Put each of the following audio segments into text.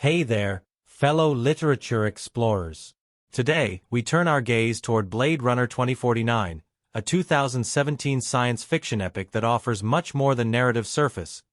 Hey there, fellow literature explorers. Today, we turn our gaze toward Blade Runner 2049, a 2017 science fiction epic that offers much more than narrative surface.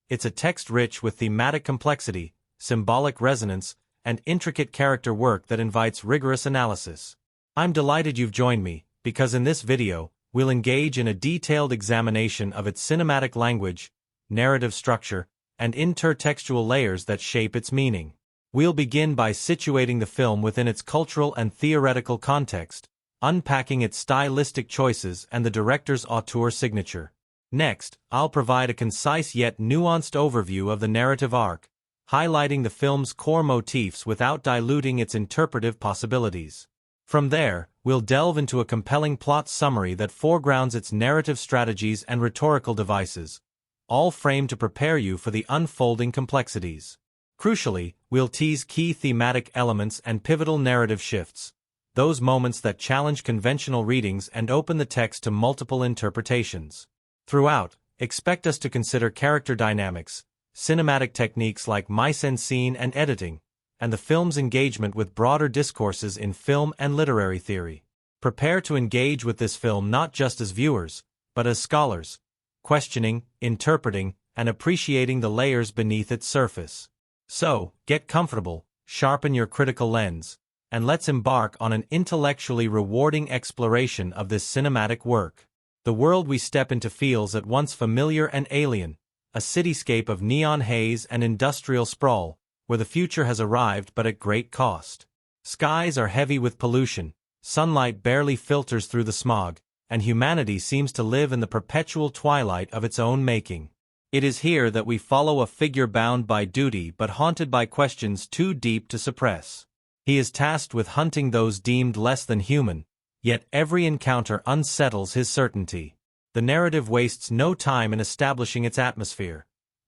It's a text rich with thematic complexity, symbolic resonance, and intricate character work that invites rigorous analysis. I'm delighted you've joined me, because in this video, we'll engage in a detailed examination of its cinematic language, narrative structure, and intertextual layers that shape its meaning. We'll begin by situating the film within its cultural and theoretical context, unpacking its stylistic choices and the director's auteur signature. Next, I'll provide a concise yet nuanced overview of the narrative arc, highlighting the film's core motifs without diluting its interpretive possibilities. From there, we'll delve into a compelling plot summary that foregrounds its narrative strategies and rhetorical devices, all framed to prepare you for the unfolding complexities. Crucially, we'll tease key thematic elements and pivotal narrative shifts, those moments that challenge conventional readings and open the text to multiple interpretations. Throughout, expect us to consider character dynamics, cinematic techniques like mise-en-scene and editing, and the film's engagement with broader discourses in film and literary theory. Prepare to engage with this film not just as viewers, but as scholars, questioning, interpreting, and appreciating the layers beneath its surface. So, get comfortable, sharpen your critical lens, and let's embark on an intellectually rewarding exploration of this cinematic work. The world we step into feels at once familiar and alien, a cityscape of neon haze and industrial sprawl, where the future has arrived but at great cost. Skies are heavy with pollution, sunlight barely filters through the smog, and humanity seems to live in the perpetual twilight of its own making. It is here that we follow a figure bound by duty but haunted by questions too deep to suppress. He is tasked with hunting those deemed less than human, yet every encounter unsettles his certainty. The narrative wastes no time in establishing its atmosphere.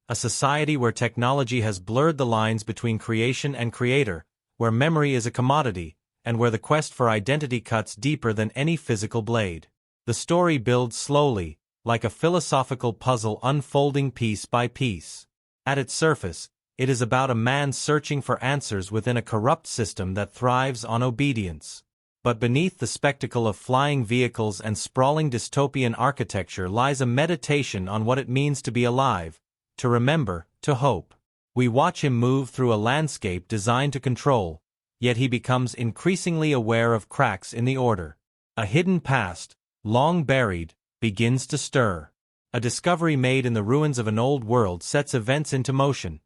A society where technology has blurred the lines between creation and creator, where memory is a commodity, and where the quest for identity cuts deeper than any physical blade. The story builds slowly, like a philosophical puzzle unfolding piece by piece. At its surface, it is about a man searching for answers within a corrupt system that thrives on obedience. But beneath the spectacle of flying vehicles and sprawling dystopian architecture lies a meditation on what it means to be alive, to remember, to hope. We watch him move through a landscape designed to control, yet he becomes increasingly aware of cracks in the order. A hidden past, long buried, begins to stir. A discovery made in the ruins of an old world sets events into motion,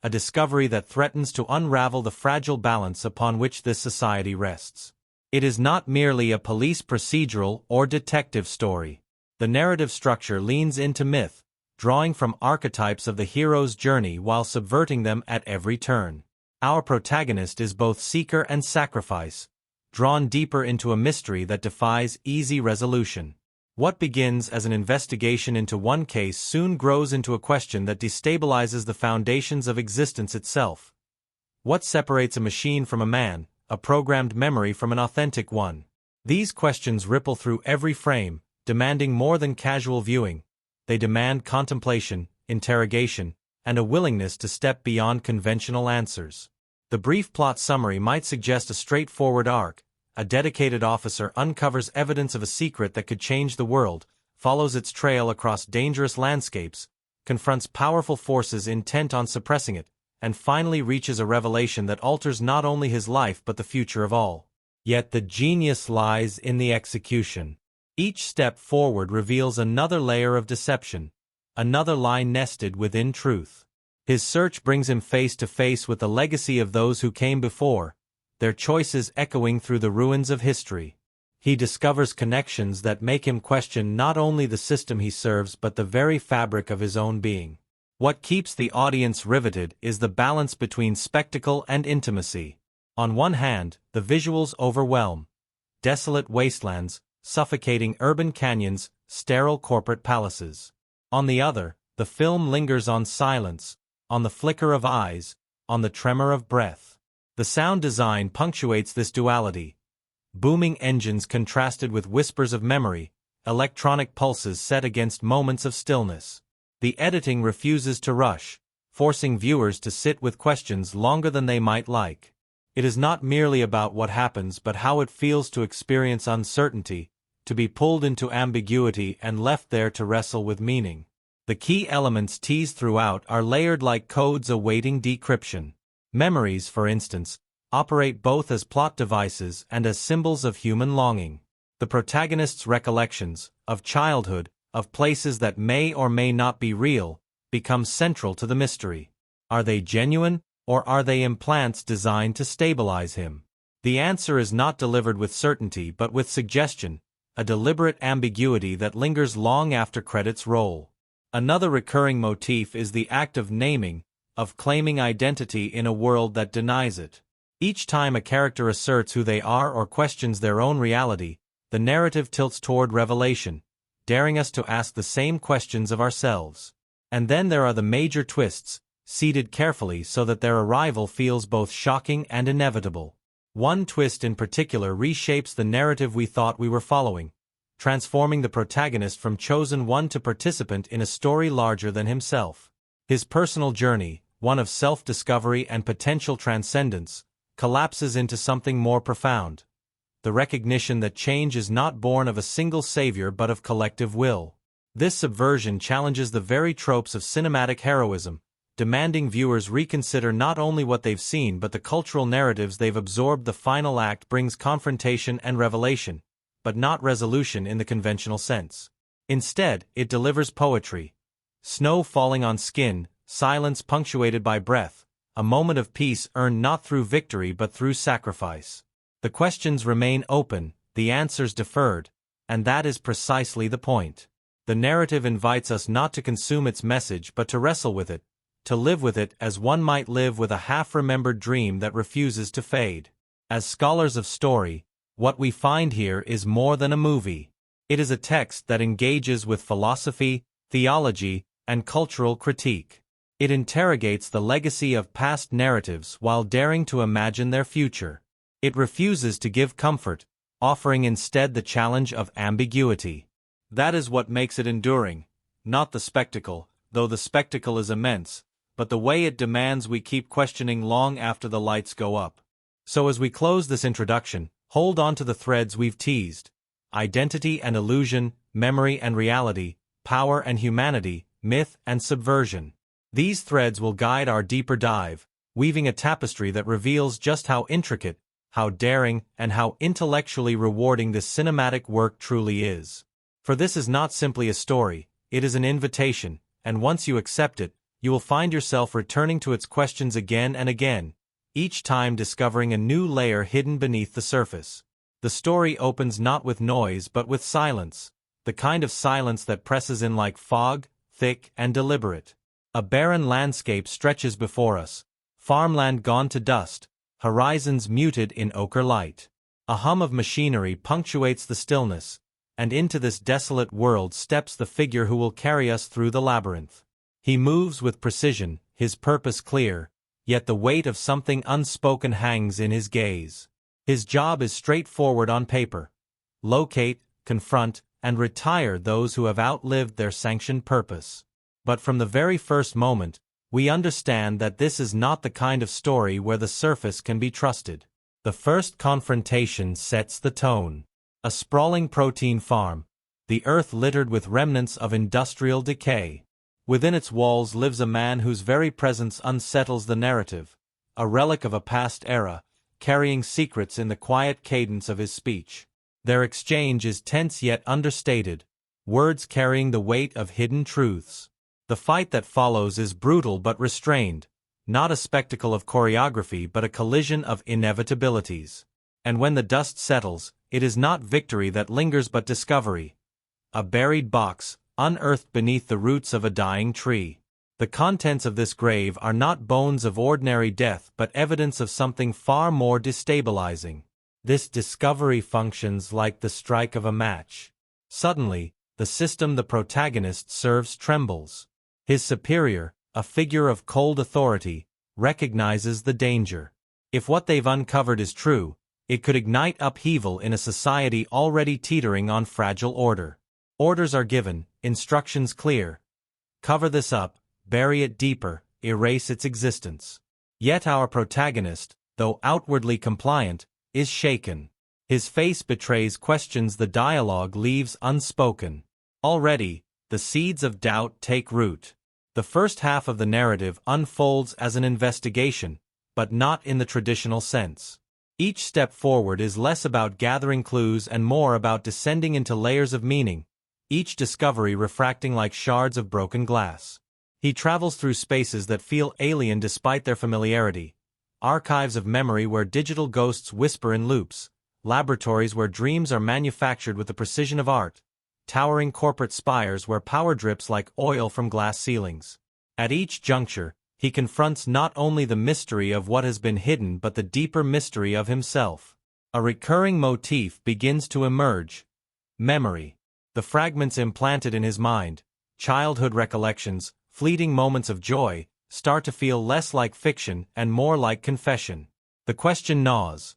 a discovery that threatens to unravel the fragile balance upon which this society rests. It is not merely a police procedural or detective story. The narrative structure leans into myth, drawing from archetypes of the hero's journey while subverting them at every turn. Our protagonist is both seeker and sacrifice, drawn deeper into a mystery that defies easy resolution. What begins as an investigation into one case soon grows into a question that destabilizes the foundations of existence itself. What separates a machine from a man, a programmed memory from an authentic one? These questions ripple through every frame, demanding more than casual viewing. They demand contemplation, interrogation, and a willingness to step beyond conventional answers. The brief plot summary might suggest a straightforward arc. A dedicated officer uncovers evidence of a secret that could change the world, follows its trail across dangerous landscapes, confronts powerful forces intent on suppressing it, and finally reaches a revelation that alters not only his life but the future of all. Yet the genius lies in the execution. Each step forward reveals another layer of deception, another lie nested within truth. His search brings him face to face with the legacy of those who came before, their choices echoing through the ruins of history. He discovers connections that make him question not only the system he serves but the very fabric of his own being. What keeps the audience riveted is the balance between spectacle and intimacy. On one hand, the visuals overwhelm. Desolate wastelands, suffocating urban canyons, sterile corporate palaces. On the other, the film lingers on silence, on the flicker of eyes, on the tremor of breath. The sound design punctuates this duality. Booming engines contrasted with whispers of memory, electronic pulses set against moments of stillness. The editing refuses to rush, forcing viewers to sit with questions longer than they might like. It is not merely about what happens but how it feels to experience uncertainty, to be pulled into ambiguity and left there to wrestle with meaning. The key elements teased throughout are layered like codes awaiting decryption. Memories, for instance, operate both as plot devices and as symbols of human longing. The protagonist's recollections, of childhood, of places that may or may not be real, become central to the mystery. Are they genuine, or are they implants designed to stabilize him? The answer is not delivered with certainty but with suggestion, a deliberate ambiguity that lingers long after credits roll. Another recurring motif is the act of naming, of claiming identity in a world that denies it. Each time a character asserts who they are or questions their own reality, the narrative tilts toward revelation, daring us to ask the same questions of ourselves. And then there are the major twists, seeded carefully so that their arrival feels both shocking and inevitable. One twist in particular reshapes the narrative we thought we were following, transforming the protagonist from chosen one to participant in a story larger than himself. His personal journey, one of self-discovery and potential transcendence, collapses into something more profound. The recognition that change is not born of a single savior but of collective will. This subversion challenges the very tropes of cinematic heroism, demanding viewers reconsider not only what they've seen but the cultural narratives they've absorbed. The final act brings confrontation and revelation, but not resolution in the conventional sense. Instead, it delivers poetry. Snow falling on skin, silence punctuated by breath, a moment of peace earned not through victory but through sacrifice. The questions remain open, the answers deferred, and that is precisely the point. The narrative invites us not to consume its message but to wrestle with it, to live with it as one might live with a half-remembered dream that refuses to fade. As scholars of story, what we find here is more than a movie. It is a text that engages with philosophy, theology, and cultural critique. It interrogates the legacy of past narratives while daring to imagine their future. It refuses to give comfort, offering instead the challenge of ambiguity. That is what makes it enduring, not the spectacle, though the spectacle is immense, but the way it demands we keep questioning long after the lights go up. So as we close this introduction, hold on to the threads we've teased: identity and illusion, memory and reality, power and humanity, myth and subversion. These threads will guide our deeper dive, weaving a tapestry that reveals just how intricate, how daring, and how intellectually rewarding this cinematic work truly is. For this is not simply a story, it is an invitation, and once you accept it, you will find yourself returning to its questions again and again, each time discovering a new layer hidden beneath the surface. The story opens not with noise but with silence, the kind of silence that presses in like fog, thick and deliberate. A barren landscape stretches before us, farmland gone to dust, horizons muted in ochre light. A hum of machinery punctuates the stillness, and into this desolate world steps the figure who will carry us through the labyrinth. He moves with precision, his purpose clear, yet the weight of something unspoken hangs in his gaze. His job is straightforward on paper: locate, confront, and retire those who have outlived their sanctioned purpose. But from the very first moment, we understand that this is not the kind of story where the surface can be trusted. The first confrontation sets the tone. A sprawling protein farm, the earth littered with remnants of industrial decay. Within its walls lives a man whose very presence unsettles the narrative, a relic of a past era, carrying secrets in the quiet cadence of his speech. Their exchange is tense yet understated, words carrying the weight of hidden truths. The fight that follows is brutal but restrained, not a spectacle of choreography but a collision of inevitabilities. And when the dust settles, it is not victory that lingers but discovery. A buried box, unearthed beneath the roots of a dying tree. The contents of this grave are not bones of ordinary death but evidence of something far more destabilizing. This discovery functions like the strike of a match. Suddenly, the system the protagonist serves trembles. His superior, a figure of cold authority, recognizes the danger. If what they've uncovered is true, it could ignite upheaval in a society already teetering on fragile order. Orders are given, instructions clear. Cover this up, bury it deeper, erase its existence. Yet our protagonist, though outwardly compliant, is shaken. His face betrays questions the dialogue leaves unspoken. Already, the seeds of doubt take root. The first half of the narrative unfolds as an investigation, but not in the traditional sense. Each step forward is less about gathering clues and more about descending into layers of meaning, each discovery refracting like shards of broken glass. He travels through spaces that feel alien despite their familiarity, archives of memory where digital ghosts whisper in loops, laboratories where dreams are manufactured with the precision of art, towering corporate spires where power drips like oil from glass ceilings. At each juncture, he confronts not only the mystery of what has been hidden but the deeper mystery of himself. A recurring motif begins to emerge: memory. The fragments implanted in his mind, childhood recollections, fleeting moments of joy, start to feel less like fiction and more like confession. The question gnaws: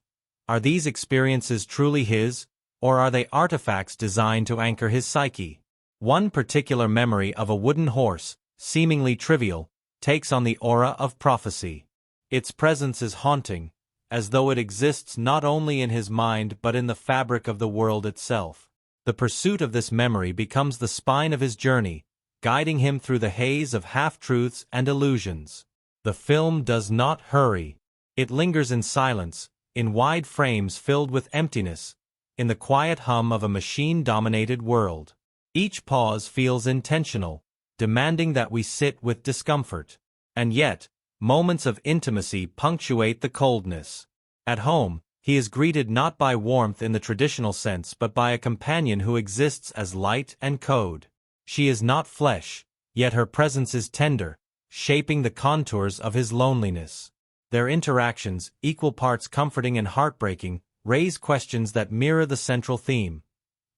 are these experiences truly his, or are they artifacts designed to anchor his psyche? One particular memory of a wooden horse, seemingly trivial, takes on the aura of prophecy. Its presence is haunting, as though it exists not only in his mind but in the fabric of the world itself. The pursuit of this memory becomes the spine of his journey, guiding him through the haze of half-truths and illusions. The film does not hurry. It lingers in silence, in wide frames filled with emptiness, in the quiet hum of a machine-dominated world. Each pause feels intentional, demanding that we sit with discomfort. And yet, moments of intimacy punctuate the coldness. At home, he is greeted not by warmth in the traditional sense but by a companion who exists as light and code. She is not flesh, yet her presence is tender, shaping the contours of his loneliness. Their interactions, equal parts comforting and heartbreaking, raise questions that mirror the central theme.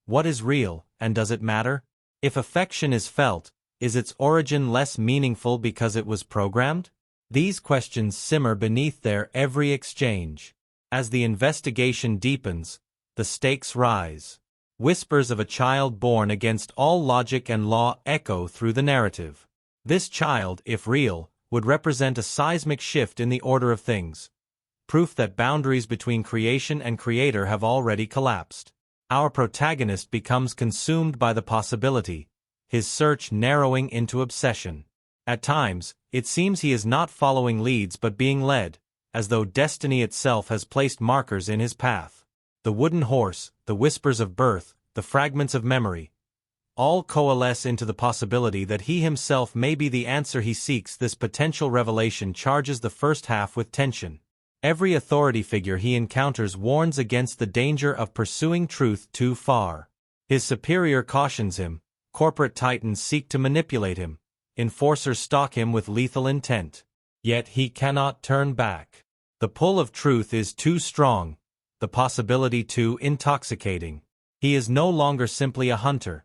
What is real, and does it matter? If affection is felt, is its origin less meaningful because it was programmed? These questions simmer beneath their every exchange. As the investigation deepens, the stakes rise. Whispers of a child born against all logic and law echo through the narrative. This child, if real, would represent a seismic shift in the order of things, proof that boundaries between creation and creator have already collapsed. Our protagonist becomes consumed by the possibility, his search narrowing into obsession. At times, it seems he is not following leads but being led, as though destiny itself has placed markers in his path. The wooden horse, the whispers of birth, the fragments of memory, all coalesce into the possibility that he himself may be the answer he seeks. This potential revelation charges the first half with tension. Every authority figure he encounters warns against the danger of pursuing truth too far. His superior cautions him, corporate titans seek to manipulate him, enforcers stalk him with lethal intent. Yet he cannot turn back. The pull of truth is too strong, the possibility too intoxicating. He is no longer simply a hunter.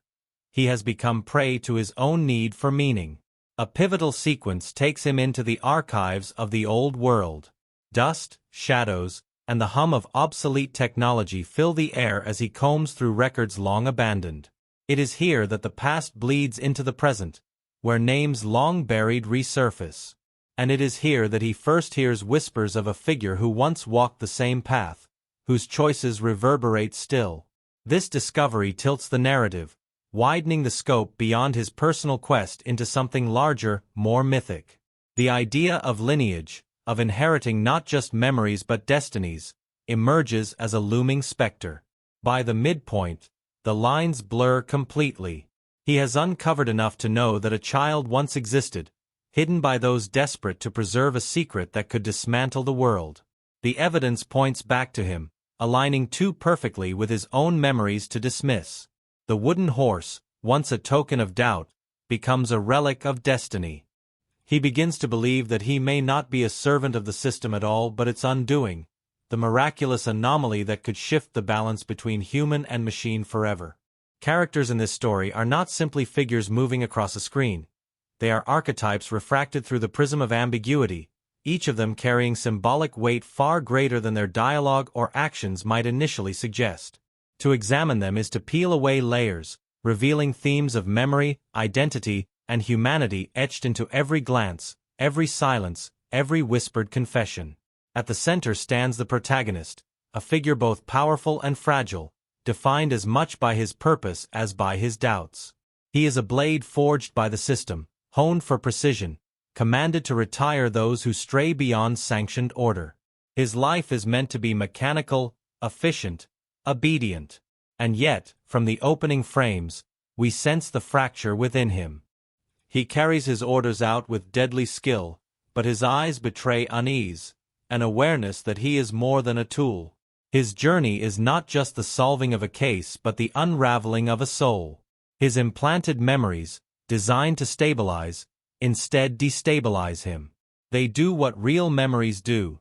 He has become prey to his own need for meaning. A pivotal sequence takes him into the archives of the old world. Dust, shadows, and the hum of obsolete technology fill the air as he combs through records long abandoned. It is here that the past bleeds into the present, where names long buried resurface. And it is here that he first hears whispers of a figure who once walked the same path, whose choices reverberate still. This discovery tilts the narrative, widening the scope beyond his personal quest into something larger, more mythic. The idea of lineage, of inheriting not just memories but destinies, emerges as a looming specter. By the midpoint, the lines blur completely. He has uncovered enough to know that a child once existed, hidden by those desperate to preserve a secret that could dismantle the world. The evidence points back to him, aligning too perfectly with his own memories to dismiss. The wooden horse, once a token of doubt, becomes a relic of destiny. He begins to believe that he may not be a servant of the system at all but its undoing, the miraculous anomaly that could shift the balance between human and machine forever. Characters in this story are not simply figures moving across a screen. They are archetypes refracted through the prism of ambiguity, each of them carrying symbolic weight far greater than their dialogue or actions might initially suggest. To examine them is to peel away layers, revealing themes of memory, identity, and humanity etched into every glance, every silence, every whispered confession. At the center stands the protagonist, a figure both powerful and fragile, defined as much by his purpose as by his doubts. He is a blade forged by the system, honed for precision, commanded to retire those who stray beyond sanctioned order. His life is meant to be mechanical, efficient, obedient. And yet, from the opening frames, we sense the fracture within him. He carries his orders out with deadly skill, but his eyes betray unease, an awareness that he is more than a tool. His journey is not just the solving of a case but the unraveling of a soul. His implanted memories, designed to stabilize, instead destabilize him. They do what real memories do.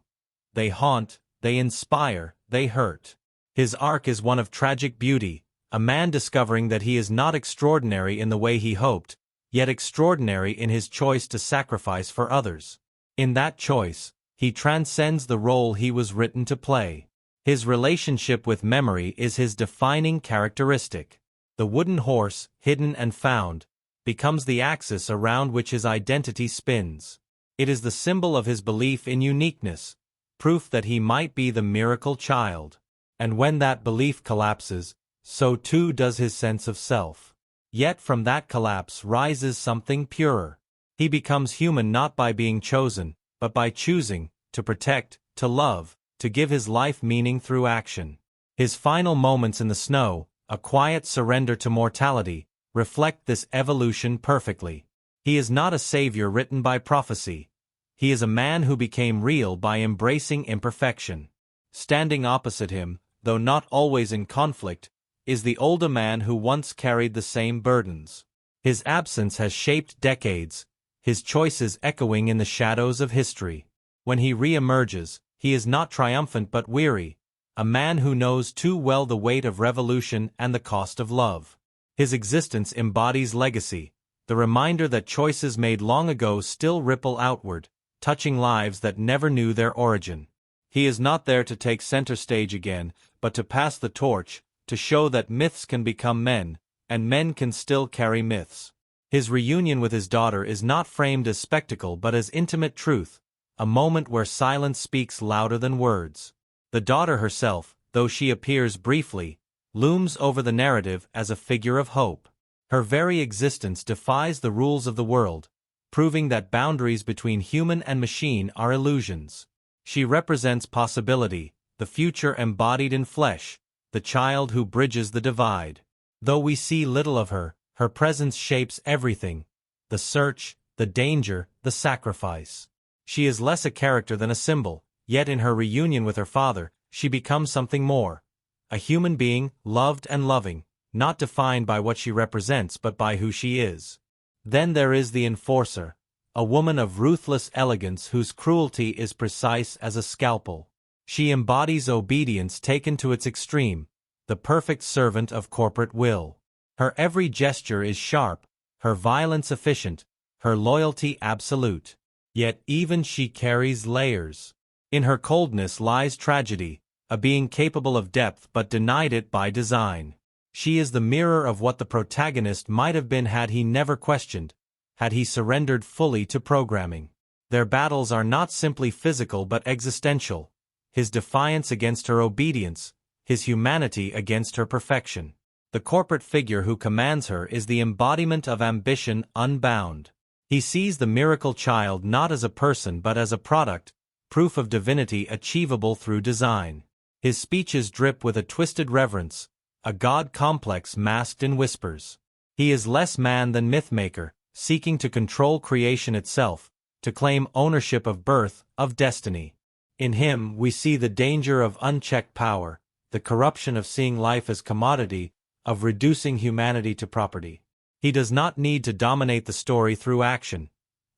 They haunt, they inspire, they hurt. His arc is one of tragic beauty, a man discovering that he is not extraordinary in the way he hoped, yet extraordinary in his choice to sacrifice for others. In that choice, he transcends the role he was written to play. His relationship with memory is his defining characteristic. The wooden horse, hidden and found, becomes the axis around which his identity spins. It is the symbol of his belief in uniqueness, proof that he might be the miracle child. And when that belief collapses, so too does his sense of self. Yet from that collapse rises something purer. He becomes human not by being chosen, but by choosing, to protect, to love, to give his life meaning through action. His final moments in the snow, a quiet surrender to mortality, reflect this evolution perfectly. He is not a savior written by prophecy. He is a man who became real by embracing imperfection. Standing opposite him, though not always in conflict, is the older man who once carried the same burdens. His absence has shaped decades, his choices echoing in the shadows of history. When he re-emerges, he is not triumphant but weary, a man who knows too well the weight of revolution and the cost of love. His existence embodies legacy, the reminder that choices made long ago still ripple outward, touching lives that never knew their origin. He is not there to take center stage again, but to pass the torch, to show that myths can become men, and men can still carry myths. His reunion with his daughter is not framed as spectacle but as intimate truth, a moment where silence speaks louder than words. The daughter herself, though she appears briefly, looms over the narrative as a figure of hope. Her very existence defies the rules of the world, proving that boundaries between human and machine are illusions. She represents possibility, the future embodied in flesh, the child who bridges the divide. Though we see little of her, her presence shapes everything: the search, the danger, the sacrifice. She is less a character than a symbol, yet in her reunion with her father, she becomes something more. A human being, loved and loving, not defined by what she represents but by who she is. Then there is the enforcer, a woman of ruthless elegance whose cruelty is precise as a scalpel. She embodies obedience taken to its extreme, the perfect servant of corporate will. Her every gesture is sharp, her violence efficient, her loyalty absolute. Yet even she carries layers. In her coldness lies tragedy, a being capable of depth but denied it by design. She is the mirror of what the protagonist might have been had he never questioned, had he surrendered fully to programming. Their battles are not simply physical but existential, his defiance against her obedience, his humanity against her perfection. The corporate figure who commands her is the embodiment of ambition unbound. He sees the miracle child not as a person but as a product, proof of divinity achievable through design. His speeches drip with a twisted reverence, a god complex masked in whispers. He is less man than mythmaker, seeking to control creation itself, to claim ownership of birth, of destiny. In him we see the danger of unchecked power, the corruption of seeing life as commodity, of reducing humanity to property. He does not need to dominate the story through action.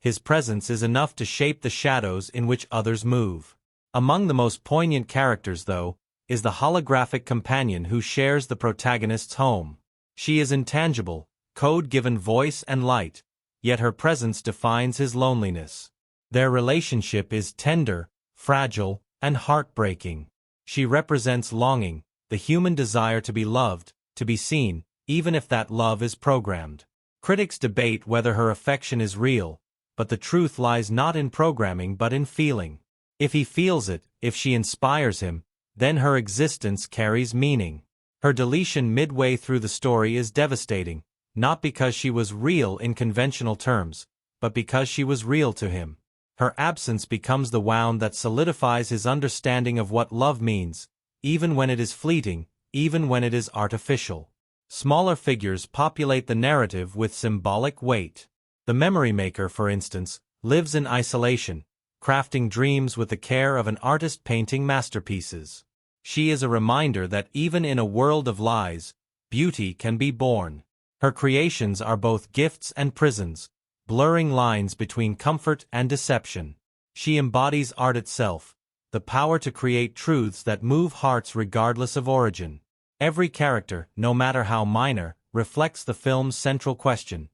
His presence is enough to shape the shadows in which others move. Among the most poignant characters, though, is the holographic companion who shares the protagonist's home. She is intangible, code-given voice and light, yet her presence defines his loneliness. Their relationship is tender, fragile, and heartbreaking. She represents longing, the human desire to be loved, to be seen, even if that love is programmed. Critics debate whether her affection is real, but the truth lies not in programming but in feeling. If he feels it, if she inspires him, then her existence carries meaning. Her deletion midway through the story is devastating, not because she was real in conventional terms, but because she was real to him. Her absence becomes the wound that solidifies his understanding of what love means, even when it is fleeting, even when it is artificial. Smaller figures populate the narrative with symbolic weight. The memory maker, for instance, lives in isolation, crafting dreams with the care of an artist painting masterpieces. She is a reminder that even in a world of lies, beauty can be born. Her creations are both gifts and prisons, blurring lines between comfort and deception. She embodies art itself, the power to create truths that move hearts regardless of origin. Every character, no matter how minor, reflects the film's central question.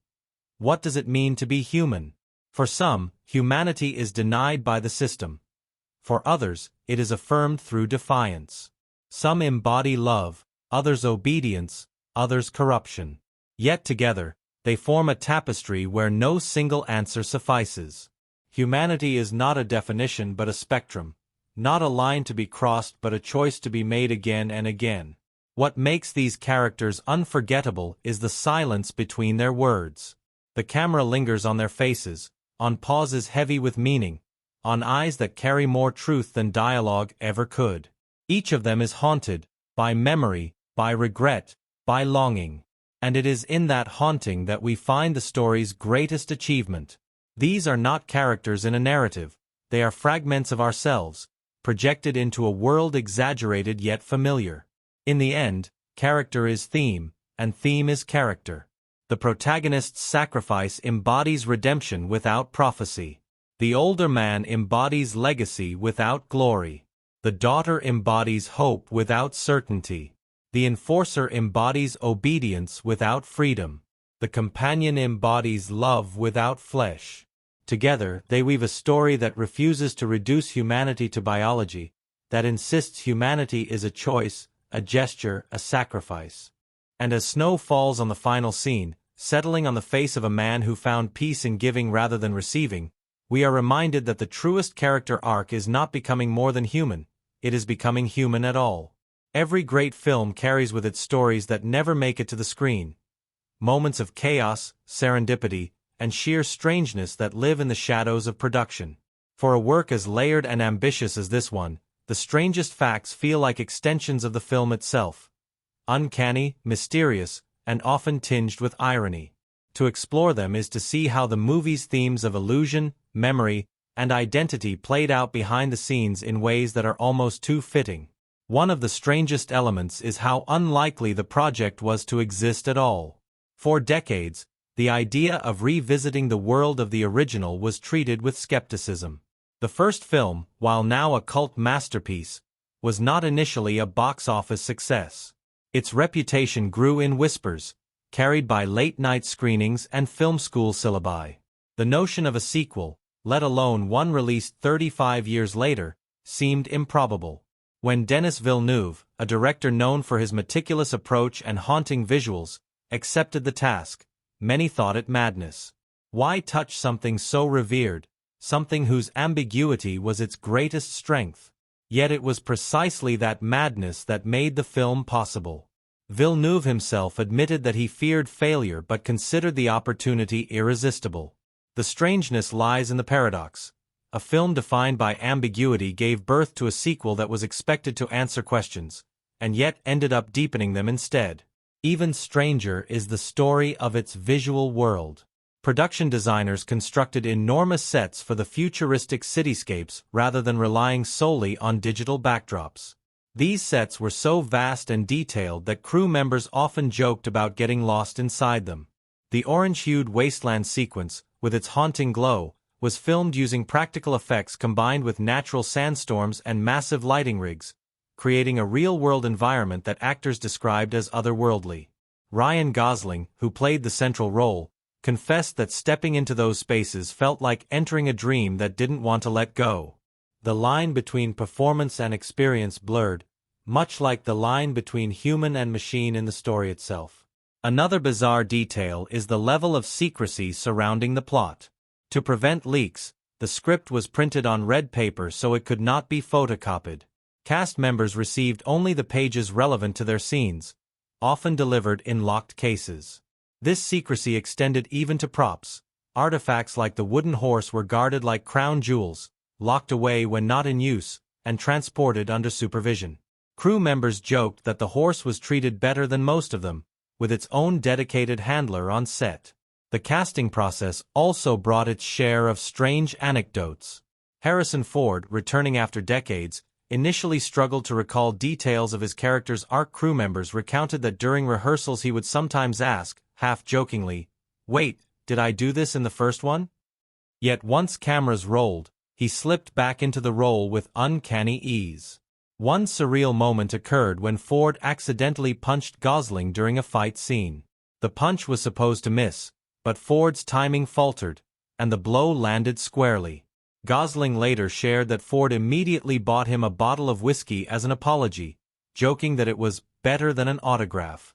What does it mean to be human? For some, humanity is denied by the system. For others, it is affirmed through defiance. Some embody love, others obedience, others corruption. Yet together, they form a tapestry where no single answer suffices. Humanity is not a definition but a spectrum, not a line to be crossed but a choice to be made again and again. What makes these characters unforgettable is the silence between their words. The camera lingers on their faces, on pauses heavy with meaning, on eyes that carry more truth than dialogue ever could. Each of them is haunted, by memory, by regret, by longing. And it is in that haunting that we find the story's greatest achievement. These are not characters in a narrative, they are fragments of ourselves, projected into a world exaggerated yet familiar. In the end, character is theme, and theme is character. The protagonist's sacrifice embodies redemption without prophecy. The older man embodies legacy without glory. The daughter embodies hope without certainty. The enforcer embodies obedience without freedom. The companion embodies love without flesh. Together, they weave a story that refuses to reduce humanity to biology, that insists humanity is a choice, a gesture, a sacrifice. And as snow falls on the final scene, settling on the face of a man who found peace in giving rather than receiving, we are reminded that the truest character arc is not becoming more than human, it is becoming human at all. Every great film carries with it stories that never make it to the screen. Moments of chaos, serendipity, and sheer strangeness that live in the shadows of production. For a work as layered and ambitious as this one, the strangest facts feel like extensions of the film itself. Uncanny, mysterious, and often tinged with irony. To explore them is to see how the movie's themes of illusion, memory, and identity played out behind the scenes in ways that are almost too fitting. One of the strangest elements is how unlikely the project was to exist at all. For decades, the idea of revisiting the world of the original was treated with skepticism. The first film, while now a cult masterpiece, was not initially a box office success. Its reputation grew in whispers, carried by late-night screenings and film school syllabi. The notion of a sequel, let alone one released 35 years later, seemed improbable. When Denis Villeneuve, a director known for his meticulous approach and haunting visuals, accepted the task, many thought it madness. Why touch something so revered, something whose ambiguity was its greatest strength? Yet it was precisely that madness that made the film possible. Villeneuve himself admitted that he feared failure but considered the opportunity irresistible. The strangeness lies in the paradox. A film defined by ambiguity gave birth to a sequel that was expected to answer questions, and yet ended up deepening them instead. Even stranger is the story of its visual world. Production designers constructed enormous sets for the futuristic cityscapes rather than relying solely on digital backdrops. These sets were so vast and detailed that crew members often joked about getting lost inside them. The orange-hued wasteland sequence, with its haunting glow, was filmed using practical effects combined with natural sandstorms and massive lighting rigs, creating a real-world environment that actors described as otherworldly. Ryan Gosling, who played the central role, confessed that stepping into those spaces felt like entering a dream that didn't want to let go. The line between performance and experience blurred, much like the line between human and machine in the story itself. Another bizarre detail is the level of secrecy surrounding the plot. To prevent leaks, the script was printed on red paper so it could not be photocopied. Cast members received only the pages relevant to their scenes, often delivered in locked cases. This secrecy extended even to props. Artifacts like the wooden horse were guarded like crown jewels, locked away when not in use, and transported under supervision. Crew members joked that the horse was treated better than most of them, with its own dedicated handler on set. The casting process also brought its share of strange anecdotes. Harrison Ford, returning after decades, initially struggled to recall details of his character's arc. Crew members recounted that during rehearsals he would sometimes ask, half-jokingly, "Wait, did I do this in the first one?" Yet once cameras rolled, he slipped back into the role with uncanny ease. One surreal moment occurred when Ford accidentally punched Gosling during a fight scene. The punch was supposed to miss, but Ford's timing faltered, and the blow landed squarely. Gosling later shared that Ford immediately bought him a bottle of whiskey as an apology, joking that it was better than an autograph.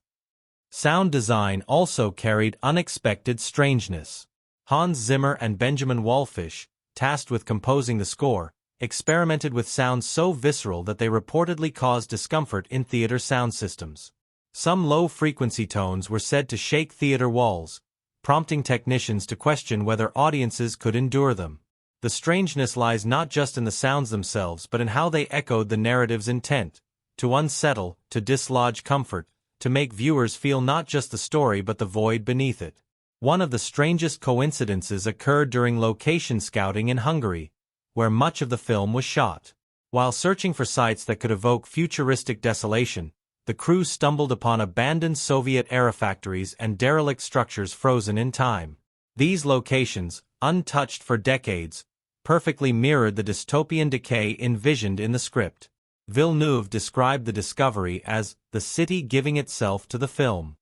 Sound design also carried unexpected strangeness. Hans Zimmer and Benjamin Wallfisch, tasked with composing the score, experimented with sounds so visceral that they reportedly caused discomfort in theater sound systems. Some low-frequency tones were said to shake theater walls, prompting technicians to question whether audiences could endure them. The strangeness lies not just in the sounds themselves but in how they echoed the narrative's intent, to unsettle, to dislodge comfort, to make viewers feel not just the story but the void beneath it. One of the strangest coincidences occurred during location scouting in Hungary, where much of the film was shot. While searching for sites that could evoke futuristic desolation, the crew stumbled upon abandoned Soviet-era factories and derelict structures frozen in time. These locations, untouched for decades, perfectly mirrored the dystopian decay envisioned in the script. Villeneuve described the discovery as the city giving itself to the film.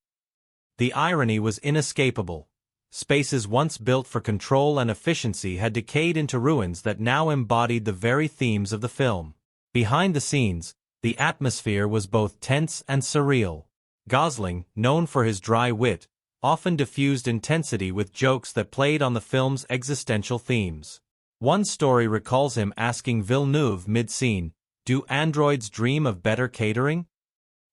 The irony was inescapable. Spaces once built for control and efficiency had decayed into ruins that now embodied the very themes of the film. Behind the scenes, the atmosphere was both tense and surreal. Gosling, known for his dry wit, often diffused intensity with jokes that played on the film's existential themes. One story recalls him asking Villeneuve mid-scene, "Do androids dream of better catering?"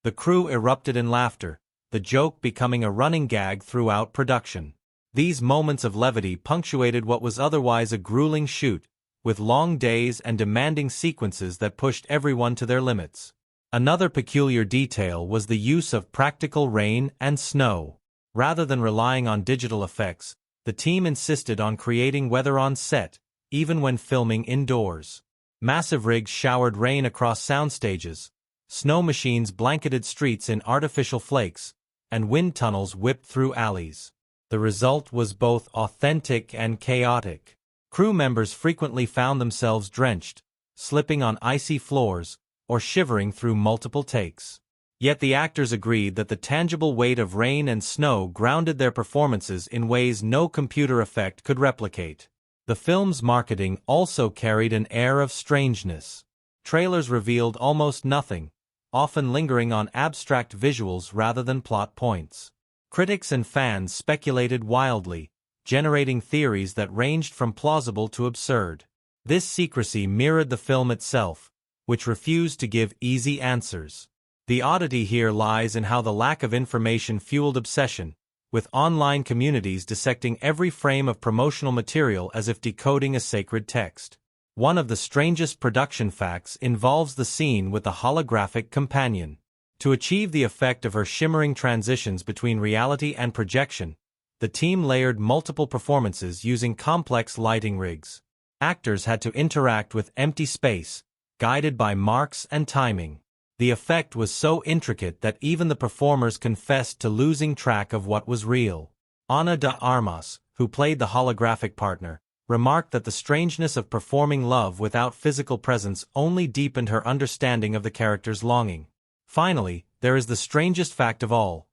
The crew erupted in laughter, the joke becoming a running gag throughout production. These moments of levity punctuated what was otherwise a grueling shoot, with long days and demanding sequences that pushed everyone to their limits. Another peculiar detail was the use of practical rain and snow. Rather than relying on digital effects, the team insisted on creating weather on set, even when filming indoors. Massive rigs showered rain across sound stages, snow machines blanketed streets in artificial flakes, and wind tunnels whipped through alleys. The result was both authentic and chaotic. Crew members frequently found themselves drenched, slipping on icy floors, or shivering through multiple takes. Yet the actors agreed that the tangible weight of rain and snow grounded their performances in ways no computer effect could replicate. The film's marketing also carried an air of strangeness. Trailers revealed almost nothing, often lingering on abstract visuals rather than plot points. Critics and fans speculated wildly, generating theories that ranged from plausible to absurd. This secrecy mirrored the film itself, which refused to give easy answers. The oddity here lies in how the lack of information fueled obsession, with online communities dissecting every frame of promotional material as if decoding a sacred text. One of the strangest production facts involves the scene with the holographic companion. To achieve the effect of her shimmering transitions between reality and projection, the team layered multiple performances using complex lighting rigs. Actors had to interact with empty space, guided by marks and timing. The effect was so intricate that even the performers confessed to losing track of what was real. Ana de Armas, who played the holographic partner, remarked that the strangeness of performing love without physical presence only deepened her understanding of the character's longing. Finally, there is the strangest fact of all.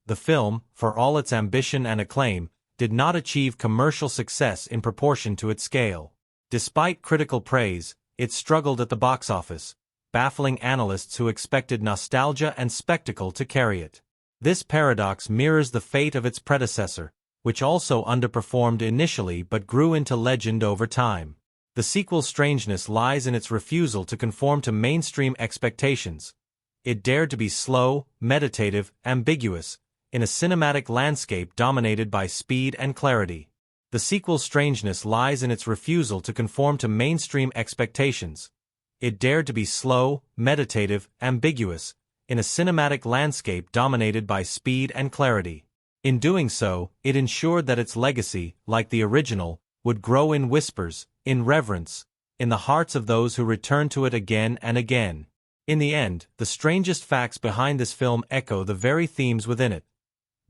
The film, for all its ambition and acclaim, did not achieve commercial success in proportion to its scale. Despite critical praise, it struggled at the box office, baffling analysts who expected nostalgia and spectacle to carry it. This paradox mirrors the fate of its predecessor, which also underperformed initially but grew into legend over time. The sequel's strangeness lies in its refusal to conform to mainstream expectations. It dared to be slow, meditative, ambiguous, in a cinematic landscape dominated by speed and clarity. The sequel's strangeness lies in its refusal to conform to mainstream expectations. It dared to be slow, meditative, ambiguous, in a cinematic landscape dominated by speed and clarity. In doing so, it ensured that its legacy, like the original, would grow in whispers, in reverence, in the hearts of those who return to it again and again. In the end, the strangest facts behind this film echo the very themes within it.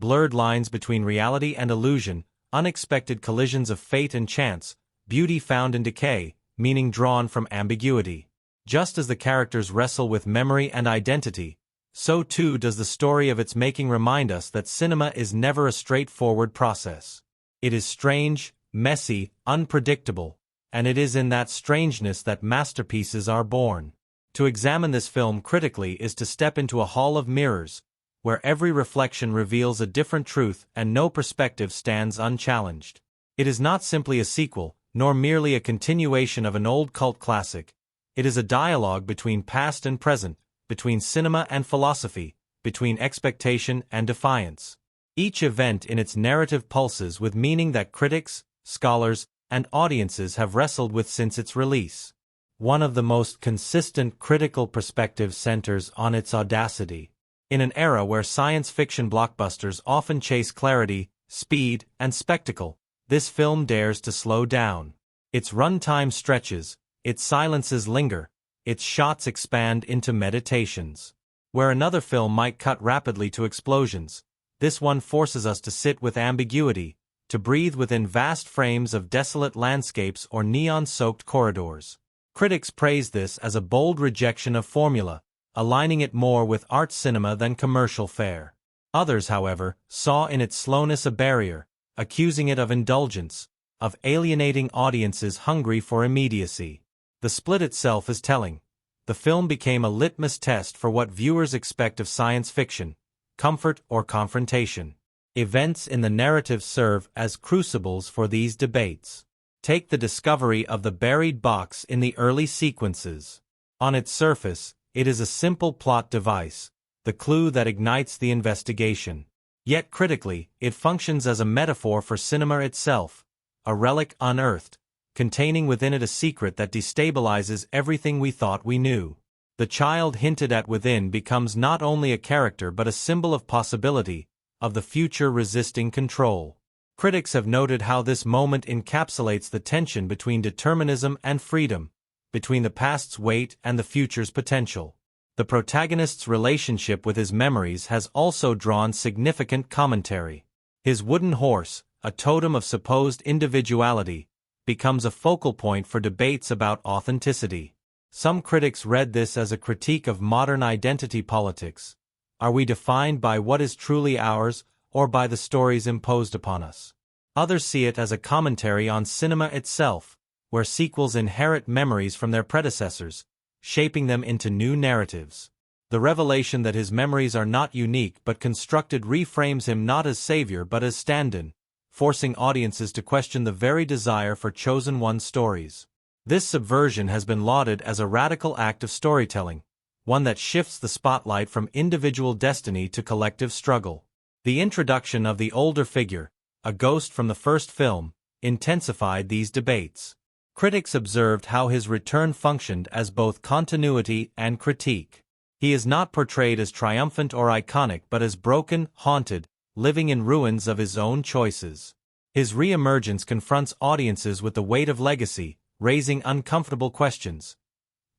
Blurred lines between reality and illusion, unexpected collisions of fate and chance, beauty found in decay, meaning drawn from ambiguity. Just as the characters wrestle with memory and identity, so too does the story of its making remind us that cinema is never a straightforward process. It is strange, messy, unpredictable, and it is in that strangeness that masterpieces are born. To examine this film critically is to step into a hall of mirrors, where every reflection reveals a different truth and no perspective stands unchallenged. It is not simply a sequel, nor merely a continuation of an old cult classic. It is a dialogue between past and present, between cinema and philosophy, between expectation and defiance. Each event in its narrative pulses with meaning that critics, scholars, and audiences have wrestled with since its release. One of the most consistent critical perspectives centers on its audacity. In an era where science fiction blockbusters often chase clarity, speed, and spectacle, this film dares to slow down. Its runtime stretches, its silences linger, its shots expand into meditations. Where another film might cut rapidly to explosions, this one forces us to sit with ambiguity, to breathe within vast frames of desolate landscapes or neon-soaked corridors. Critics praise this as a bold rejection of formula, aligning it more with art cinema than commercial fare. Others, however, saw in its slowness a barrier, accusing it of indulgence, of alienating audiences hungry for immediacy. The split itself is telling. The film became a litmus test for what viewers expect of science fiction, comfort or confrontation. Events in the narrative serve as crucibles for these debates. Take the discovery of the buried box in the early sequences. On its surface, it is a simple plot device, the clue that ignites the investigation. Yet critically, it functions as a metaphor for cinema itself, a relic unearthed, containing within it a secret that destabilizes everything we thought we knew. The child hinted at within becomes not only a character but a symbol of possibility, of the future resisting control. Critics have noted how this moment encapsulates the tension between determinism and freedom, between the past's weight and the future's potential. The protagonist's relationship with his memories has also drawn significant commentary. His wooden horse, a totem of supposed individuality, becomes a focal point for debates about authenticity. Some critics read this as a critique of modern identity politics. Are we defined by what is truly ours, or by the stories imposed upon us? Others see it as a commentary on cinema itself, where sequels inherit memories from their predecessors, shaping them into new narratives. The revelation that his memories are not unique but constructed reframes him not as savior but as stand-in, forcing audiences to question the very desire for chosen one stories. This subversion has been lauded as a radical act of storytelling, one that shifts the spotlight from individual destiny to collective struggle. The introduction of the older figure, a ghost from the first film, intensified these debates. Critics observed how his return functioned as both continuity and critique. He is not portrayed as triumphant or iconic but as broken, haunted, living in ruins of his own choices. His re-emergence confronts audiences with the weight of legacy, raising uncomfortable questions.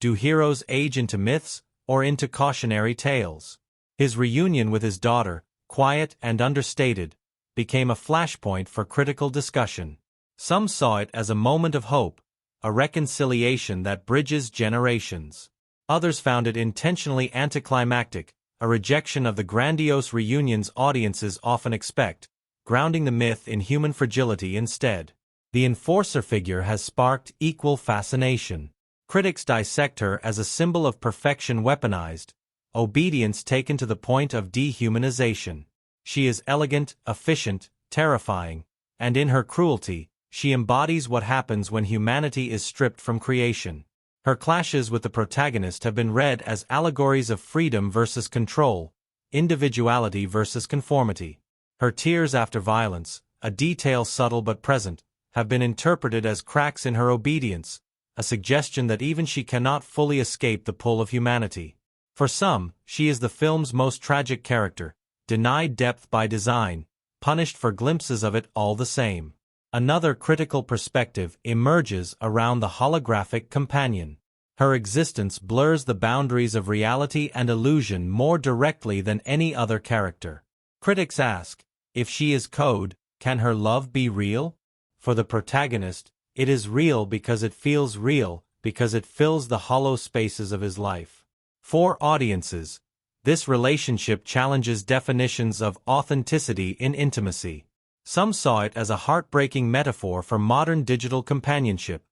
Do heroes age into myths, or into cautionary tales? His reunion with his daughter, quiet and understated, became a flashpoint for critical discussion. Some saw it as a moment of hope, a reconciliation that bridges generations. Others found it intentionally anticlimactic, a rejection of the grandiose reunions audiences often expect, grounding the myth in human fragility instead. The enforcer figure has sparked equal fascination. Critics dissect her as a symbol of perfection weaponized, obedience taken to the point of dehumanization. She is elegant, efficient, terrifying, and in her cruelty, she embodies what happens when humanity is stripped from creation. Her clashes with the protagonist have been read as allegories of freedom versus control, individuality versus conformity. Her tears after violence, a detail subtle but present, have been interpreted as cracks in her obedience, a suggestion that even she cannot fully escape the pull of humanity. For some, she is the film's most tragic character, denied depth by design, punished for glimpses of it all the same. Another critical perspective emerges around the holographic companion. Her existence blurs the boundaries of reality and illusion more directly than any other character. Critics ask, if she is code, can her love be real? For the protagonist, it is real because it feels real, because it fills the hollow spaces of his life. For audiences, this relationship challenges definitions of authenticity in intimacy. Some saw it as a heartbreaking metaphor for modern digital companionship,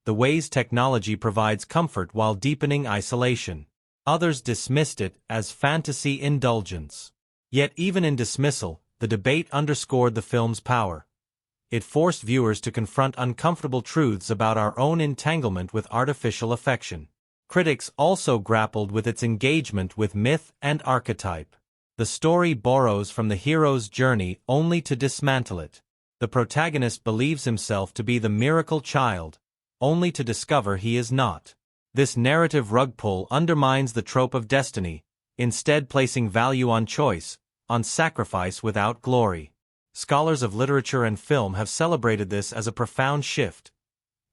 the ways technology provides comfort while deepening isolation. Others dismissed it as fantasy indulgence. Yet even in dismissal, the debate underscored the film's power. It forced viewers to confront uncomfortable truths about our own entanglement with artificial affection. Critics also grappled with its engagement with myth and archetype. The story borrows from the hero's journey only to dismantle it. The protagonist believes himself to be the miracle child, only to discover he is not. This narrative rug pull undermines the trope of destiny, instead placing value on choice, on sacrifice without glory. Scholars of literature and film have celebrated this as a profound shift.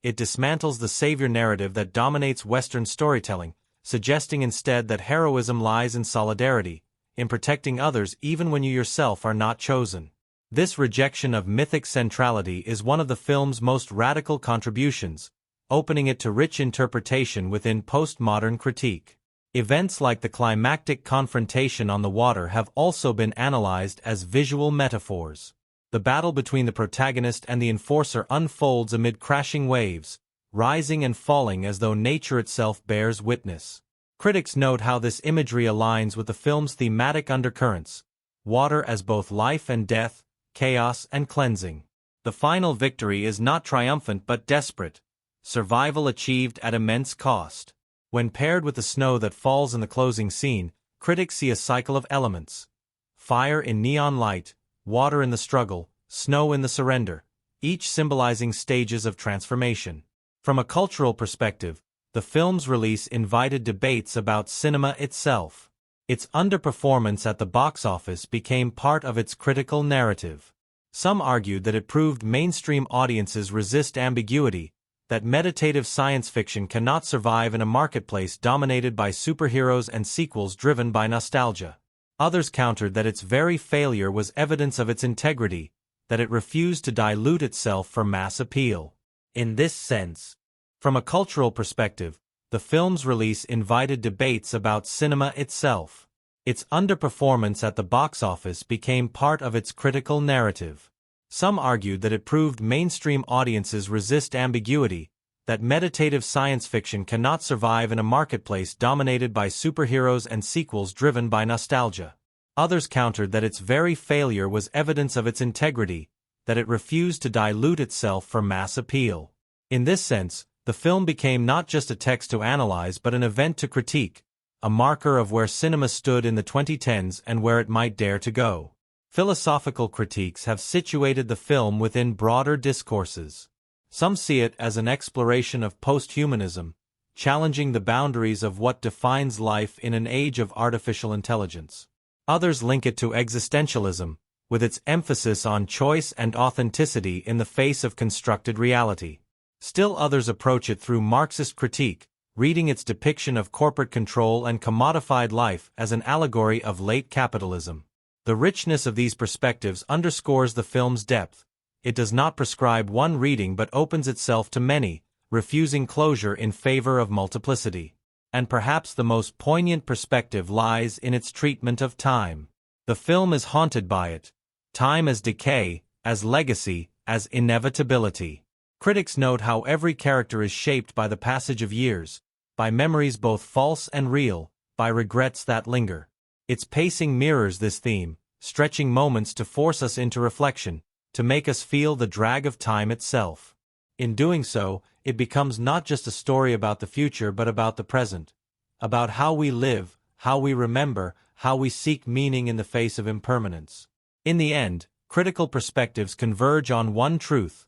It dismantles the savior narrative that dominates Western storytelling, suggesting instead that heroism lies in solidarity, in protecting others even when you yourself are not chosen. This rejection of mythic centrality is one of the film's most radical contributions, opening it to rich interpretation within postmodern critique. Events like the climactic confrontation on the water have also been analyzed as visual metaphors. The battle between the protagonist and the enforcer unfolds amid crashing waves, rising and falling as though nature itself bears witness. Critics note how this imagery aligns with the film's thematic undercurrents, water as both life and death, chaos and cleansing. The final victory is not triumphant but desperate, survival achieved at immense cost. When paired with the snow that falls in the closing scene, critics see a cycle of elements. Fire in neon light, water in the struggle, snow in the surrender, each symbolizing stages of transformation. From a cultural perspective, the film's release invited debates about cinema itself. Its underperformance at the box office became part of its critical narrative. Some argued that it proved mainstream audiences resist ambiguity, that meditative science fiction cannot survive in a marketplace dominated by superheroes and sequels driven by nostalgia. Others countered that its very failure was evidence of its integrity, that it refused to dilute itself for mass appeal. In this sense, from a cultural perspective, the film's release invited debates about cinema itself. Its underperformance at the box office became part of its critical narrative. Some argued that it proved mainstream audiences resist ambiguity, that meditative science fiction cannot survive in a marketplace dominated by superheroes and sequels driven by nostalgia. Others countered that its very failure was evidence of its integrity, that it refused to dilute itself for mass appeal. In this sense, the film became not just a text to analyze but an event to critique, a marker of where cinema stood in the 2010s and where it might dare to go. Philosophical critiques have situated the film within broader discourses. Some see it as an exploration of posthumanism, challenging the boundaries of what defines life in an age of artificial intelligence. Others link it to existentialism, with its emphasis on choice and authenticity in the face of constructed reality. Still others approach it through Marxist critique, reading its depiction of corporate control and commodified life as an allegory of late capitalism. The richness of these perspectives underscores the film's depth. It does not prescribe one reading but opens itself to many, refusing closure in favor of multiplicity. And perhaps the most poignant perspective lies in its treatment of time. The film is haunted by it. Time as decay, as legacy, as inevitability. Critics note how every character is shaped by the passage of years, by memories both false and real, by regrets that linger. Its pacing mirrors this theme, stretching moments to force us into reflection, to make us feel the drag of time itself. In doing so, it becomes not just a story about the future but about the present, about how we live, how we remember, how we seek meaning in the face of impermanence. In the end, critical perspectives converge on one truth.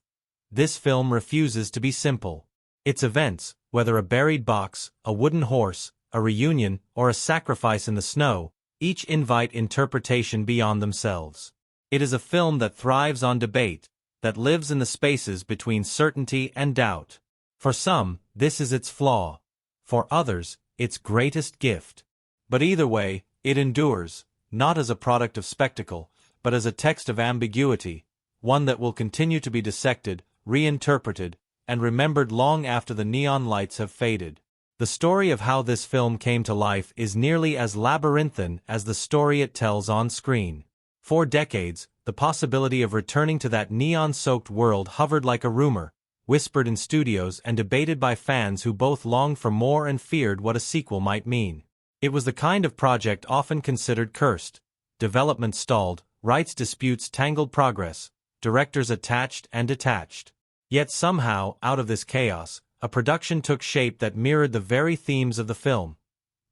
This film refuses to be simple. Its events, whether a buried box, a wooden horse, a reunion, or a sacrifice in the snow, each invite interpretation beyond themselves. It is a film that thrives on debate, that lives in the spaces between certainty and doubt. For some, this is its flaw. For others, its greatest gift. But either way, it endures, not as a product of spectacle, but as a text of ambiguity, one that will continue to be dissected, reinterpreted, and remembered long after the neon lights have faded. The story of how this film came to life is nearly as labyrinthine as the story it tells on screen. For decades, the possibility of returning to that neon-soaked world hovered like a rumor, whispered in studios and debated by fans who both longed for more and feared what a sequel might mean. It was the kind of project often considered cursed. Development stalled, rights disputes tangled progress, directors attached and detached. Yet somehow, out of this chaos, a production took shape that mirrored the very themes of the film: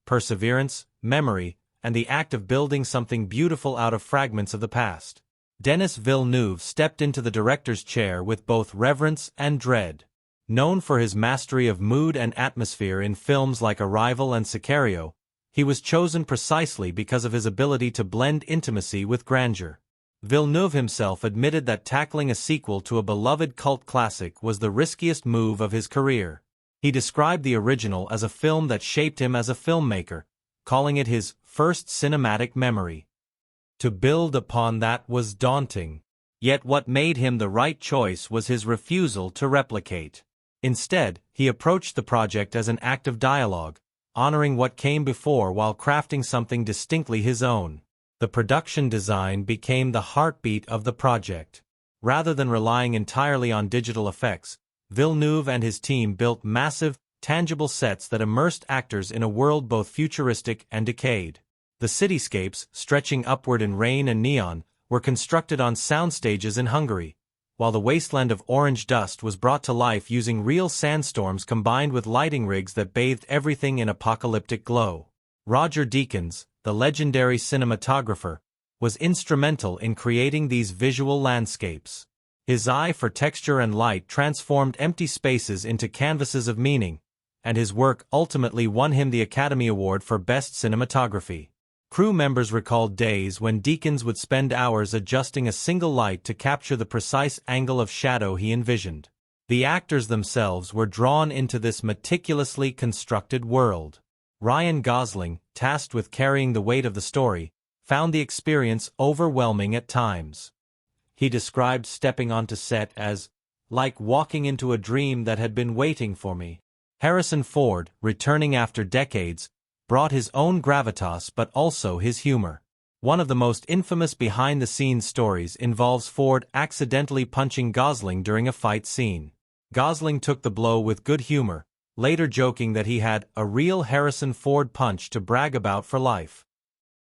perseverance, memory, and the act of building something beautiful out of fragments of the past. Denis Villeneuve stepped into the director's chair with both reverence and dread. Known for his mastery of mood and atmosphere in films like Arrival and Sicario, he was chosen precisely because of his ability to blend intimacy with grandeur. Villeneuve himself admitted that tackling a sequel to a beloved cult classic was the riskiest move of his career. He described the original as a film that shaped him as a filmmaker, calling it his first cinematic memory. To build upon that was daunting. Yet what made him the right choice was his refusal to replicate. Instead, he approached the project as an act of dialogue, honoring what came before while crafting something distinctly his own. The production design became the heartbeat of the project. Rather than relying entirely on digital effects, Villeneuve and his team built massive, tangible sets that immersed actors in a world both futuristic and decayed. The cityscapes, stretching upward in rain and neon, were constructed on soundstages in Hungary, while the wasteland of orange dust was brought to life using real sandstorms combined with lighting rigs that bathed everything in apocalyptic glow. Roger Deakins, the legendary cinematographer, was instrumental in creating these visual landscapes. His eye for texture and light transformed empty spaces into canvases of meaning, and his work ultimately won him the Academy Award for Best Cinematography. Crew members recalled days when Deakins would spend hours adjusting a single light to capture the precise angle of shadow he envisioned. The actors themselves were drawn into this meticulously constructed world. Ryan Gosling, tasked with carrying the weight of the story, found the experience overwhelming at times. He described stepping onto set as, "like walking into a dream that had been waiting for me." Harrison Ford, returning after decades, brought his own gravitas but also his humor. One of the most infamous behind-the-scenes stories involves Ford accidentally punching Gosling during a fight scene. Gosling took the blow with good humor, later joking that he had a real Harrison Ford punch to brag about for life.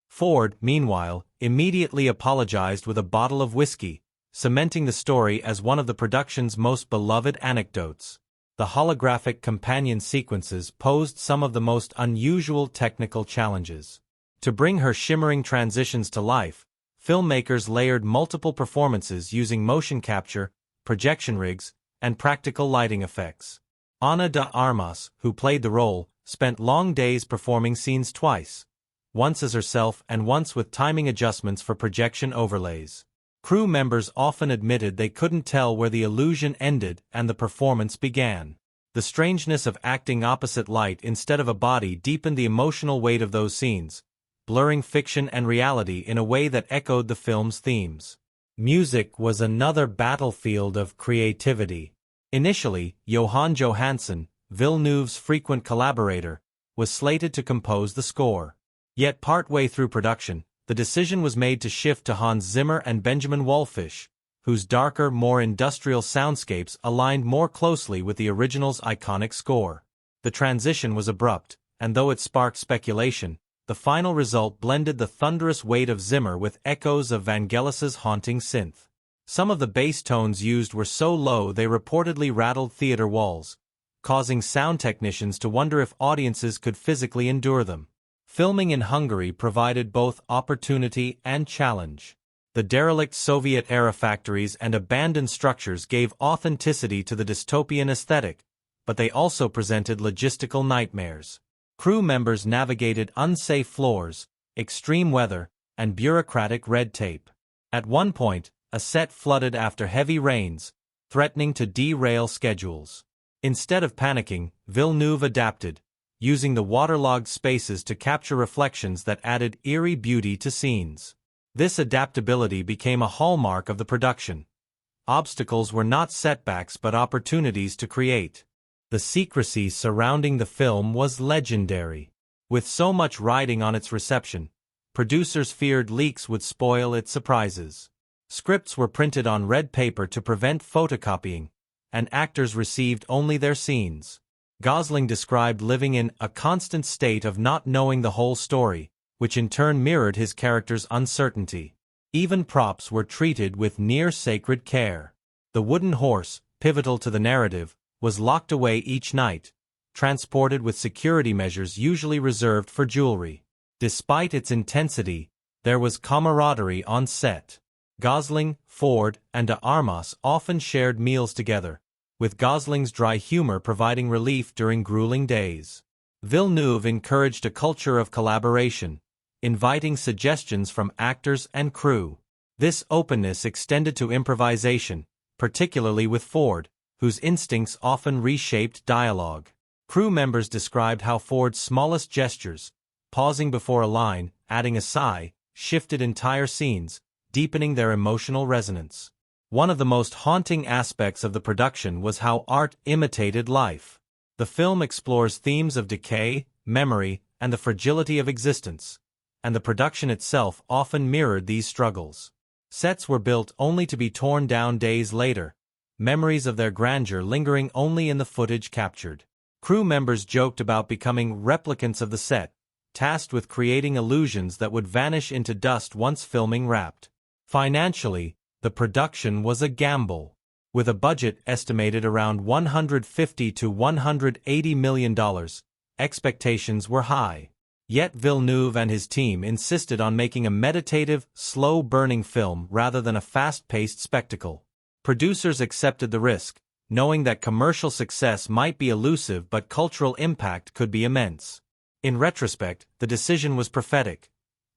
Ford, meanwhile, immediately apologized with a bottle of whiskey, cementing the story as one of the production's most beloved anecdotes. The holographic companion sequences posed some of the most unusual technical challenges. To bring her shimmering transitions to life, filmmakers layered multiple performances using motion capture, projection rigs, and practical lighting effects. Ana de Armas, who played the role, spent long days performing scenes twice, once as herself and once with timing adjustments for projection overlays. Crew members often admitted they couldn't tell where the illusion ended and the performance began. The strangeness of acting opposite light instead of a body deepened the emotional weight of those scenes, blurring fiction and reality in a way that echoed the film's themes. Music was another battlefield of creativity. Initially, Johan Johansson, Villeneuve's frequent collaborator, was slated to compose the score. Yet partway through production, the decision was made to shift to Hans Zimmer and Benjamin Wallfisch, whose darker, more industrial soundscapes aligned more closely with the original's iconic score. The transition was abrupt, and though it sparked speculation, the final result blended the thunderous weight of Zimmer with echoes of Vangelis's haunting synth. Some of the bass tones used were so low they reportedly rattled theater walls, causing sound technicians to wonder if audiences could physically endure them. Filming in Hungary provided both opportunity and challenge. The derelict Soviet-era factories and abandoned structures gave authenticity to the dystopian aesthetic, but they also presented logistical nightmares. Crew members navigated unsafe floors, extreme weather, and bureaucratic red tape. At one point, a set flooded after heavy rains, threatening to derail schedules. Instead of panicking, Villeneuve adapted, using the waterlogged spaces to capture reflections that added eerie beauty to scenes. This adaptability became a hallmark of the production. Obstacles were not setbacks but opportunities to create. The secrecy surrounding the film was legendary. With so much riding on its reception, producers feared leaks would spoil its surprises. Scripts were printed on red paper to prevent photocopying, and actors received only their scenes. Gosling described living in a constant state of not knowing the whole story, which in turn mirrored his character's uncertainty. Even props were treated with near-sacred care. The wooden horse, pivotal to the narrative, was locked away each night, transported with security measures usually reserved for jewelry. Despite its intensity, there was camaraderie on set. Gosling, Ford, and Armas often shared meals together, with Gosling's dry humor providing relief during grueling days. Villeneuve encouraged a culture of collaboration, inviting suggestions from actors and crew. This openness extended to improvisation, particularly with Ford, whose instincts often reshaped dialogue. Crew members described how Ford's smallest gestures, pausing before a line, adding a sigh, shifted entire scenes, deepening their emotional resonance. One of the most haunting aspects of the production was how art imitated life. The film explores themes of decay, memory, and the fragility of existence, and the production itself often mirrored these struggles. Sets were built only to be torn down days later, memories of their grandeur lingering only in the footage captured. Crew members joked about becoming replicants of the set, tasked with creating illusions that would vanish into dust once filming wrapped. Financially, the production was a gamble. With a budget estimated around $150 to $180 million, expectations were high. Yet Villeneuve and his team insisted on making a meditative, slow-burning film rather than a fast-paced spectacle. Producers accepted the risk, knowing that commercial success might be elusive but cultural impact could be immense. In retrospect, the decision was prophetic.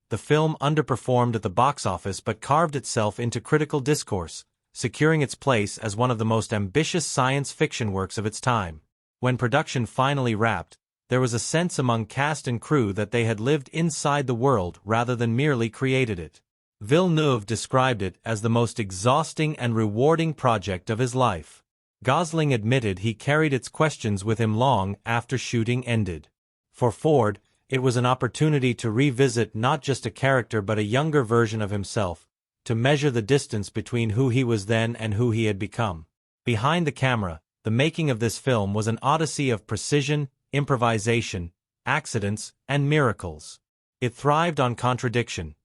The film underperformed at the box office but carved itself into critical discourse, securing its place as one of the most ambitious science fiction works of its time. When production finally wrapped, there was a sense among cast and crew that they had lived inside the world rather than merely created it. Villeneuve described it as the most exhausting and rewarding project of his life. Gosling admitted he carried its questions with him long after shooting ended. For Ford, it was an opportunity to revisit not just a character but a younger version of himself, to measure the distance between who he was then and who he had become. Behind the camera, the making of this film was an odyssey of precision, improvisation, accidents, and miracles. It thrived on contradiction.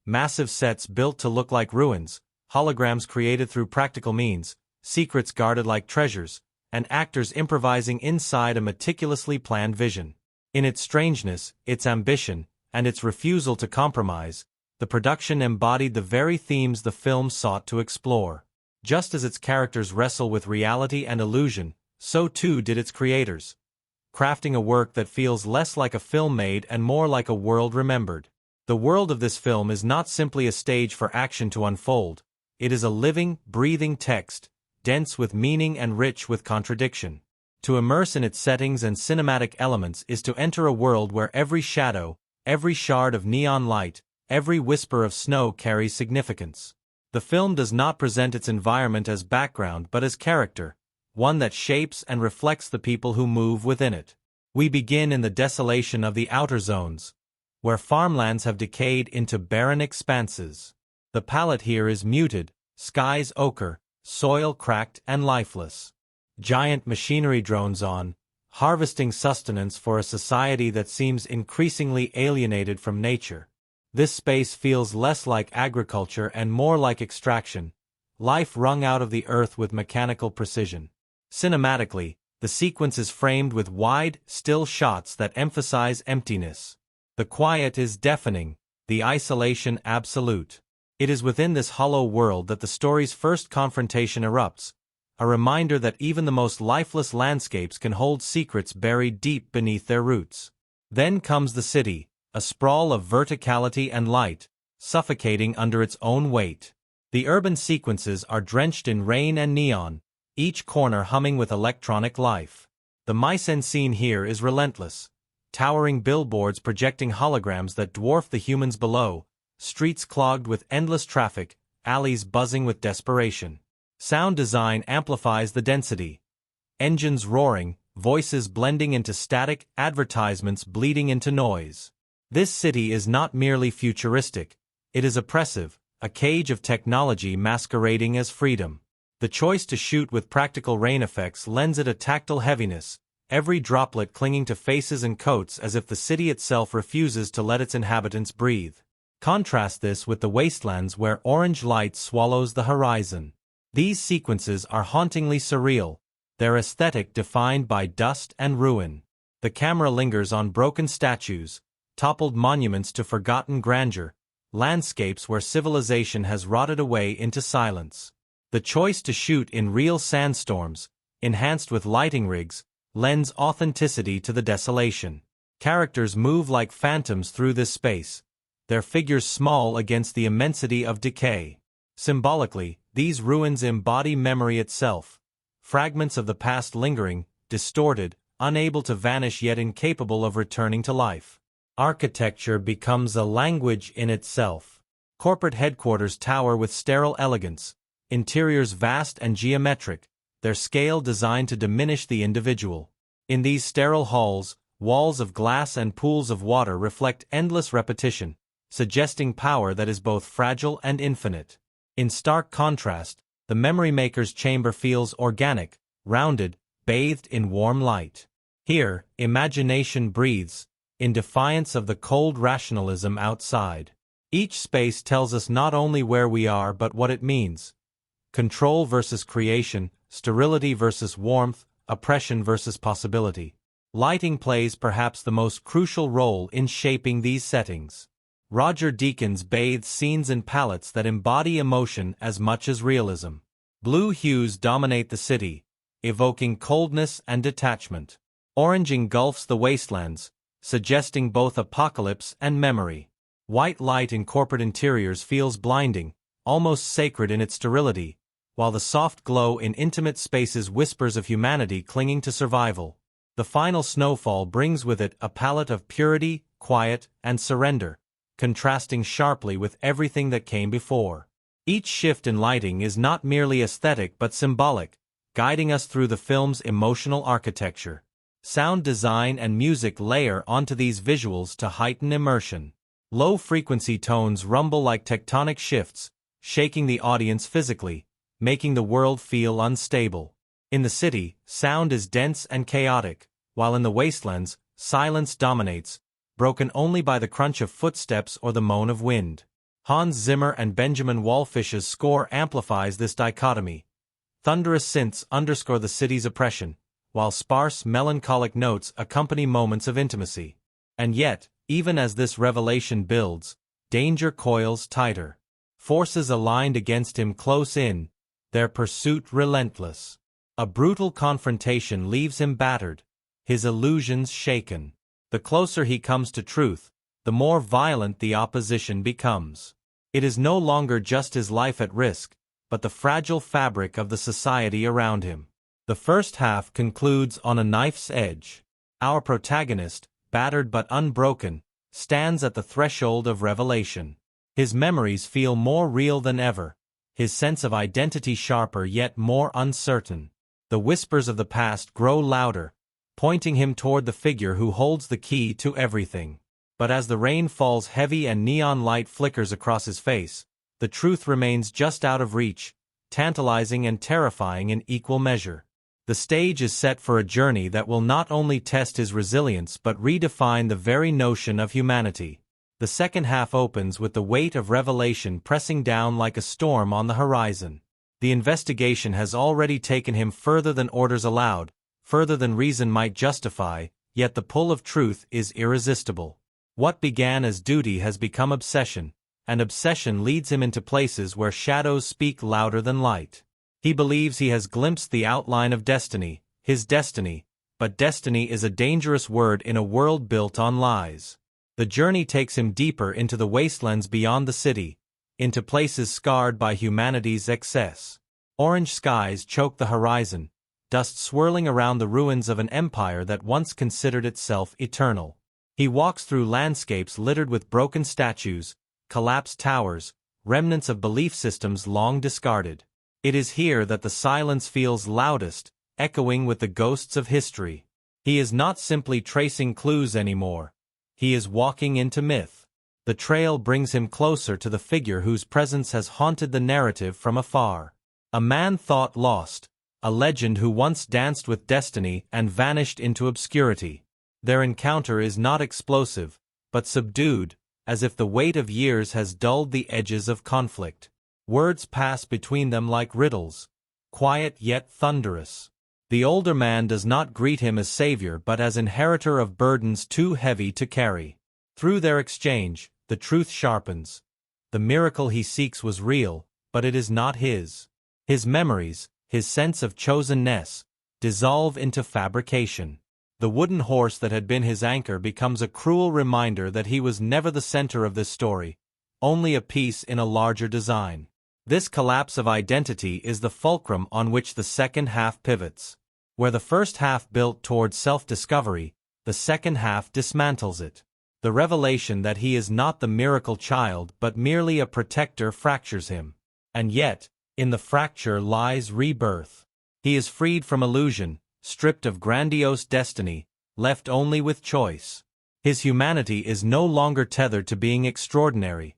Massive sets built to look like ruins, holograms created through practical means, secrets guarded like treasures, and actors improvising inside a meticulously planned vision. In its strangeness, its ambition, and its refusal to compromise, the production embodied the very themes the film sought to explore. Just as its characters wrestle with reality and illusion, so too did its creators, crafting a work that feels less like a film made and more like a world remembered. The world of this film is not simply a stage for action to unfold, it is a living, breathing text, dense with meaning and rich with contradiction. To immerse in its settings and cinematic elements is to enter a world where every shadow, every shard of neon light, every whisper of snow carries significance. The film does not present its environment as background but as character, one that shapes and reflects the people who move within it. We begin in the desolation of the outer zones, where farmlands have decayed into barren expanses. The palette here is muted, skies ochre, soil cracked and lifeless. Giant machinery drones on, harvesting sustenance for a society that seems increasingly alienated from nature. This space feels less like agriculture and more like extraction, life wrung out of the earth with mechanical precision. Cinematically, the sequence is framed with wide, still shots that emphasize emptiness. The quiet is deafening, the isolation absolute. It is within this hollow world that the story's first confrontation erupts, a reminder that even the most lifeless landscapes can hold secrets buried deep beneath their roots. Then comes the city, a sprawl of verticality and light, suffocating under its own weight. The urban sequences are drenched in rain and neon, each corner humming with electronic life. The mise-en-scene here is relentless. Towering billboards projecting holograms that dwarf the humans below, streets clogged with endless traffic, alleys buzzing with desperation. Sound design amplifies the density. Engines roaring, voices blending into static, advertisements bleeding into noise. This city is not merely futuristic, it is oppressive, a cage of technology masquerading as freedom. The choice to shoot with practical rain effects lends it a tactile heaviness, every droplet clinging to faces and coats as if the city itself refuses to let its inhabitants breathe. Contrast this with the wastelands where orange light swallows the horizon. These sequences are hauntingly surreal, their aesthetic defined by dust and ruin. The camera lingers on broken statues, toppled monuments to forgotten grandeur, landscapes where civilization has rotted away into silence. The choice to shoot in real sandstorms, enhanced with lighting rigs, lends authenticity to the desolation. Characters move like phantoms through this space, their figures small against the immensity of decay. Symbolically, these ruins embody memory itself, fragments of the past lingering, distorted, unable to vanish yet incapable of returning to life. Architecture becomes a language in itself. Corporate headquarters tower with sterile elegance, interiors vast and geometric, their scale designed to diminish the individual. In these sterile halls, walls of glass and pools of water reflect endless repetition, suggesting power that is both fragile and infinite. In stark contrast, the memory maker's chamber feels organic, rounded, bathed in warm light. Here, imagination breathes, in defiance of the cold rationalism outside. Each space tells us not only where we are but what it means. Control versus creation, sterility versus warmth, oppression versus possibility. Lighting plays perhaps the most crucial role in shaping these settings. Roger Deakins bathes scenes in palettes that embody emotion as much as realism. Blue hues dominate the city, evoking coldness and detachment. Orange engulfs the wastelands, suggesting both apocalypse and memory. White light in corporate interiors feels blinding, almost sacred in its sterility, while the soft glow in intimate spaces whispers of humanity clinging to survival. The final snowfall brings with it a palette of purity, quiet, and surrender, contrasting sharply with everything that came before. Each shift in lighting is not merely aesthetic but symbolic, guiding us through the film's emotional architecture. Sound design and music layer onto these visuals to heighten immersion. Low-frequency tones rumble like tectonic shifts, shaking the audience physically, making the world feel unstable. In the city, sound is dense and chaotic, while in the wastelands, silence dominates, broken only by the crunch of footsteps or the moan of wind. Hans Zimmer and Benjamin Wallfish's score amplifies this dichotomy. Thunderous synths underscore the city's oppression, while sparse, melancholic notes accompany moments of intimacy. And yet, even as this revelation builds, danger coils tighter. Forces aligned against him close in, their pursuit relentless. A brutal confrontation leaves him battered, his illusions shaken. The closer he comes to truth, the more violent the opposition becomes. It is no longer just his life at risk, but the fragile fabric of the society around him. The first half concludes on a knife's edge. Our protagonist, battered but unbroken, stands at the threshold of revelation. His memories feel more real than ever, his sense of identity sharper yet more uncertain. The whispers of the past grow louder, pointing him toward the figure who holds the key to everything. But as the rain falls heavy and neon light flickers across his face, the truth remains just out of reach, tantalizing and terrifying in equal measure. The stage is set for a journey that will not only test his resilience but redefine the very notion of humanity. The second half opens with the weight of revelation pressing down like a storm on the horizon. The investigation has already taken him further than orders allowed, further than reason might justify, yet the pull of truth is irresistible. What began as duty has become obsession, and obsession leads him into places where shadows speak louder than light. He believes he has glimpsed the outline of destiny, his destiny, but destiny is a dangerous word in a world built on lies. The journey takes him deeper into the wastelands beyond the city, into places scarred by humanity's excess. Orange skies choke the horizon, dust swirling around the ruins of an empire that once considered itself eternal. He walks through landscapes littered with broken statues, collapsed towers, remnants of belief systems long discarded. It is here that the silence feels loudest, echoing with the ghosts of history. He is not simply tracing clues anymore. He is walking into myth. The trail brings him closer to the figure whose presence has haunted the narrative from afar. A man thought lost, a legend who once danced with destiny and vanished into obscurity. Their encounter is not explosive, but subdued, as if the weight of years has dulled the edges of conflict. Words pass between them like riddles, quiet yet thunderous. The older man does not greet him as savior but as inheritor of burdens too heavy to carry. Through their exchange, the truth sharpens. The miracle he seeks was real, but it is not his. His memories, his sense of chosenness, dissolve into fabrication. The wooden horse that had been his anchor becomes a cruel reminder that he was never the center of this story, only a piece in a larger design. This collapse of identity is the fulcrum on which the second half pivots. Where the first half built toward self-discovery, the second half dismantles it. The revelation that he is not the miracle child but merely a protector fractures him. And yet, in the fracture lies rebirth. He is freed from illusion, stripped of grandiose destiny, left only with choice. His humanity is no longer tethered to being extraordinary.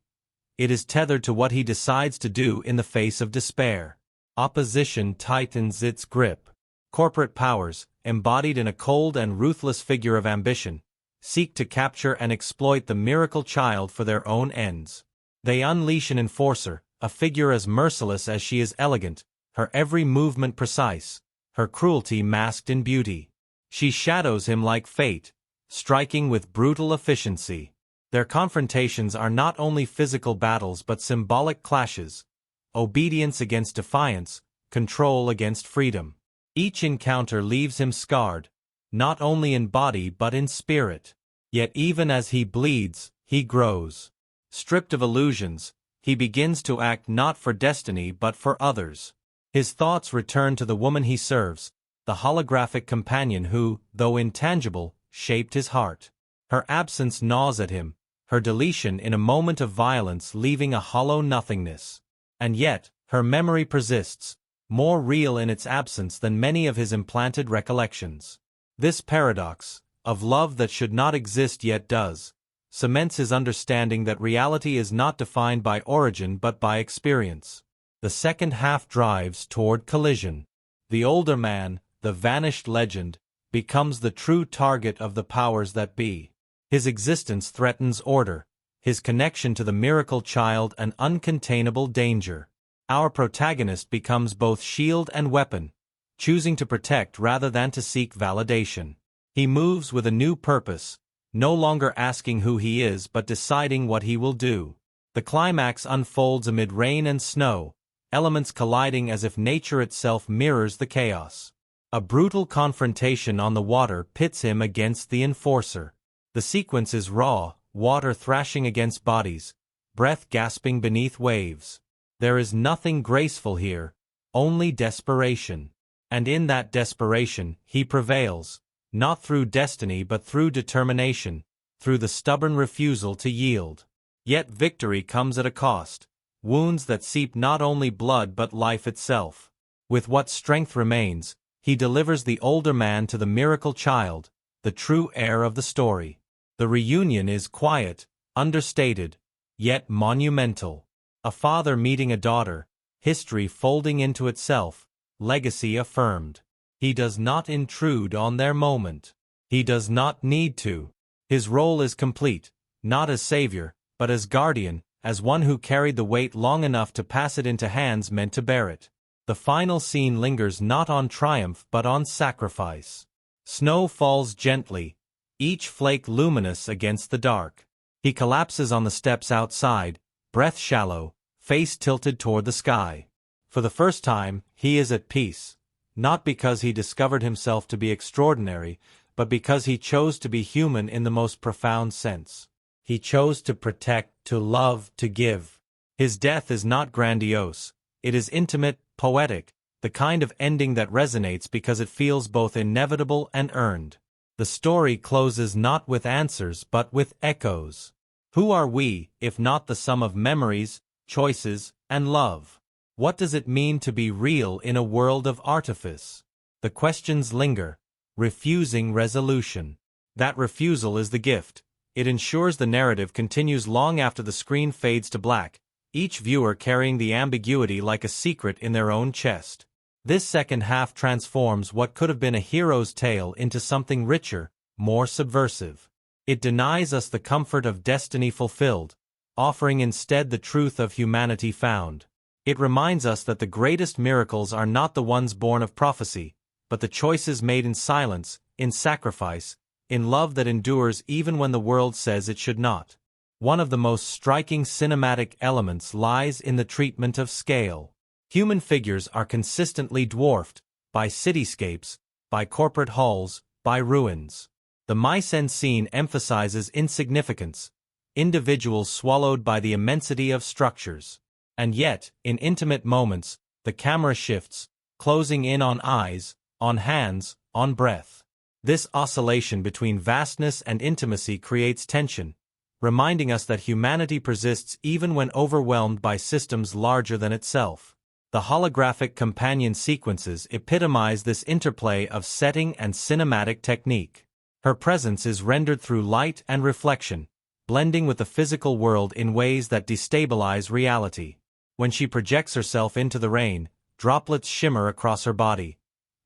It is tethered to what he decides to do in the face of despair. Opposition tightens its grip. Corporate powers, embodied in a cold and ruthless figure of ambition, seek to capture and exploit the miracle child for their own ends. They unleash an enforcer, a figure as merciless as she is elegant, her every movement precise, her cruelty masked in beauty. She shadows him like fate, striking with brutal efficiency. Their confrontations are not only physical battles but symbolic clashes, obedience against defiance, control against freedom. Each encounter leaves him scarred, not only in body but in spirit. Yet even as he bleeds, he grows. Stripped of illusions, he begins to act not for destiny but for others. His thoughts return to the woman he serves, the holographic companion who, though intangible, shaped his heart. Her absence gnaws at him, her deletion in a moment of violence leaving a hollow nothingness. And yet, her memory persists, more real in its absence than many of his implanted recollections. This paradox, of love that should not exist yet does, cements his understanding that reality is not defined by origin but by experience. The second half drives toward collision. The older man, the vanished legend, becomes the true target of the powers that be. His existence threatens order, his connection to the miracle child an uncontainable danger. Our protagonist becomes both shield and weapon, choosing to protect rather than to seek validation. He moves with a new purpose, no longer asking who he is but deciding what he will do. The climax unfolds amid rain and snow, elements colliding as if nature itself mirrors the chaos. A brutal confrontation on the water pits him against the enforcer. The sequence is raw, water thrashing against bodies, breath gasping beneath waves. There is nothing graceful here, only desperation. And in that desperation, he prevails, not through destiny but through determination, through the stubborn refusal to yield. Yet victory comes at a cost, wounds that seep not only blood but life itself. With what strength remains, he delivers the older man to the miracle child, the true heir of the story. The reunion is quiet, understated, yet monumental. A father meeting a daughter, history folding into itself, legacy affirmed. He does not intrude on their moment. He does not need to. His role is complete, not as savior, but as guardian, as one who carried the weight long enough to pass it into hands meant to bear it. The final scene lingers not on triumph but on sacrifice. Snow falls gently, each flake luminous against the dark. He collapses on the steps outside, breath shallow, face tilted toward the sky. For the first time, he is at peace, not because he discovered himself to be extraordinary, but because he chose to be human in the most profound sense. He chose to protect, to love, to give. His death is not grandiose, it is intimate, poetic, the kind of ending that resonates because it feels both inevitable and earned. The story closes not with answers but with echoes. Who are we, if not the sum of memories, choices, and love? What does it mean to be real in a world of artifice? The questions linger, refusing resolution. That refusal is the gift. It ensures the narrative continues long after the screen fades to black, each viewer carrying the ambiguity like a secret in their own chest. This second half transforms what could have been a hero's tale into something richer, more subversive. It denies us the comfort of destiny fulfilled, offering instead the truth of humanity found. It reminds us that the greatest miracles are not the ones born of prophecy, but the choices made in silence, in sacrifice, in love that endures even when the world says it should not. One of the most striking cinematic elements lies in the treatment of scale. Human figures are consistently dwarfed by cityscapes, by corporate halls, by ruins. The mise-en-scene emphasizes insignificance, individuals swallowed by the immensity of structures. And yet, in intimate moments, the camera shifts, closing in on eyes, on hands, on breath. This oscillation between vastness and intimacy creates tension, reminding us that humanity persists even when overwhelmed by systems larger than itself. The holographic companion sequences epitomize this interplay of setting and cinematic technique. Her presence is rendered through light and reflection, blending with the physical world in ways that destabilize reality. When she projects herself into the rain, droplets shimmer across her body,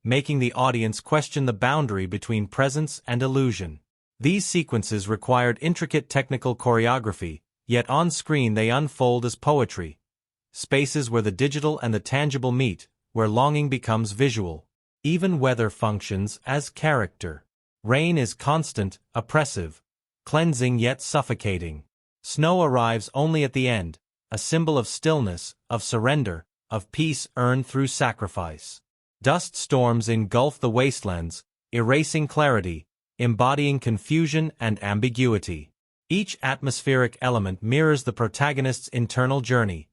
making the audience question the boundary between presence and illusion. These sequences required intricate technical choreography, yet on screen they unfold as poetry. Spaces where the digital and the tangible meet, where longing becomes visual. Even weather functions as character. Rain is constant, oppressive, cleansing yet suffocating. Snow arrives only at the end, a symbol of stillness, of surrender, of peace earned through sacrifice. Dust storms engulf the wastelands, erasing clarity, embodying confusion and ambiguity. Each atmospheric element mirrors the protagonist's internal journey.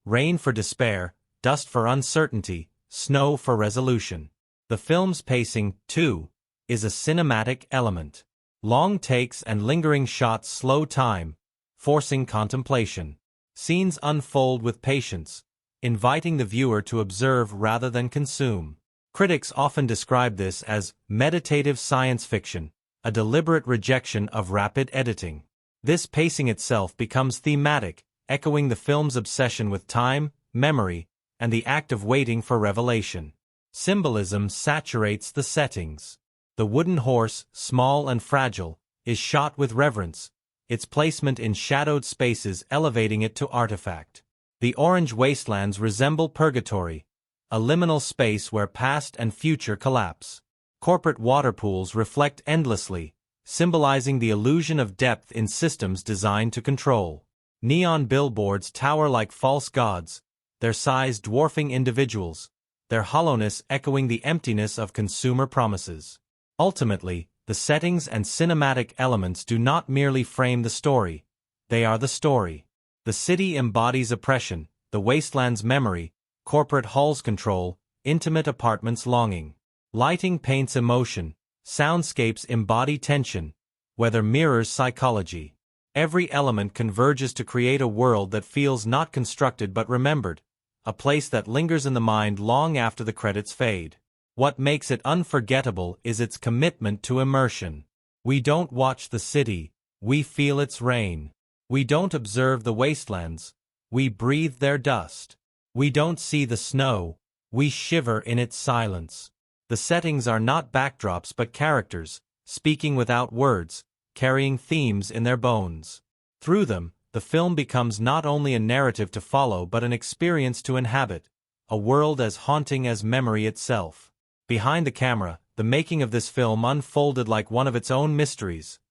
Rain for despair, dust for uncertainty, snow for resolution. The film's pacing, too, is a cinematic element. Long takes and lingering shots slow time, forcing contemplation. Scenes unfold with patience, inviting the viewer to observe rather than consume. Critics often describe this as meditative science fiction, a deliberate rejection of rapid editing. This pacing itself becomes thematic, echoing the film's obsession with time, memory, and the act of waiting for revelation. Symbolism saturates the settings. The wooden horse, small and fragile, is shot with reverence, its placement in shadowed spaces elevating it to artifact. The orange wastelands resemble purgatory, a liminal space where past and future collapse. Corporate water pools reflect endlessly, symbolizing the illusion of depth in systems designed to control. Neon billboards tower like false gods, their size dwarfing individuals, their hollowness echoing the emptiness of consumer promises. Ultimately, the settings and cinematic elements do not merely frame the story, they are the story. The city embodies oppression, the wasteland's memory, corporate halls control, intimate apartments longing. Lighting paints emotion, soundscapes embody tension, weather mirrors psychology. Every element converges to create a world that feels not constructed but remembered, a place that lingers in the mind long after the credits fade. What makes it unforgettable is its commitment to immersion. We don't watch the city, we feel its rain. We don't observe the wastelands, we breathe their dust. We don't see the snow, we shiver in its silence. The settings are not backdrops but characters, speaking without words, carrying themes in their bones. Through them, the film becomes not only a narrative to follow but an experience to inhabit, a world as haunting as memory itself. Behind the camera, the making of this film unfolded like one of its own mysteries.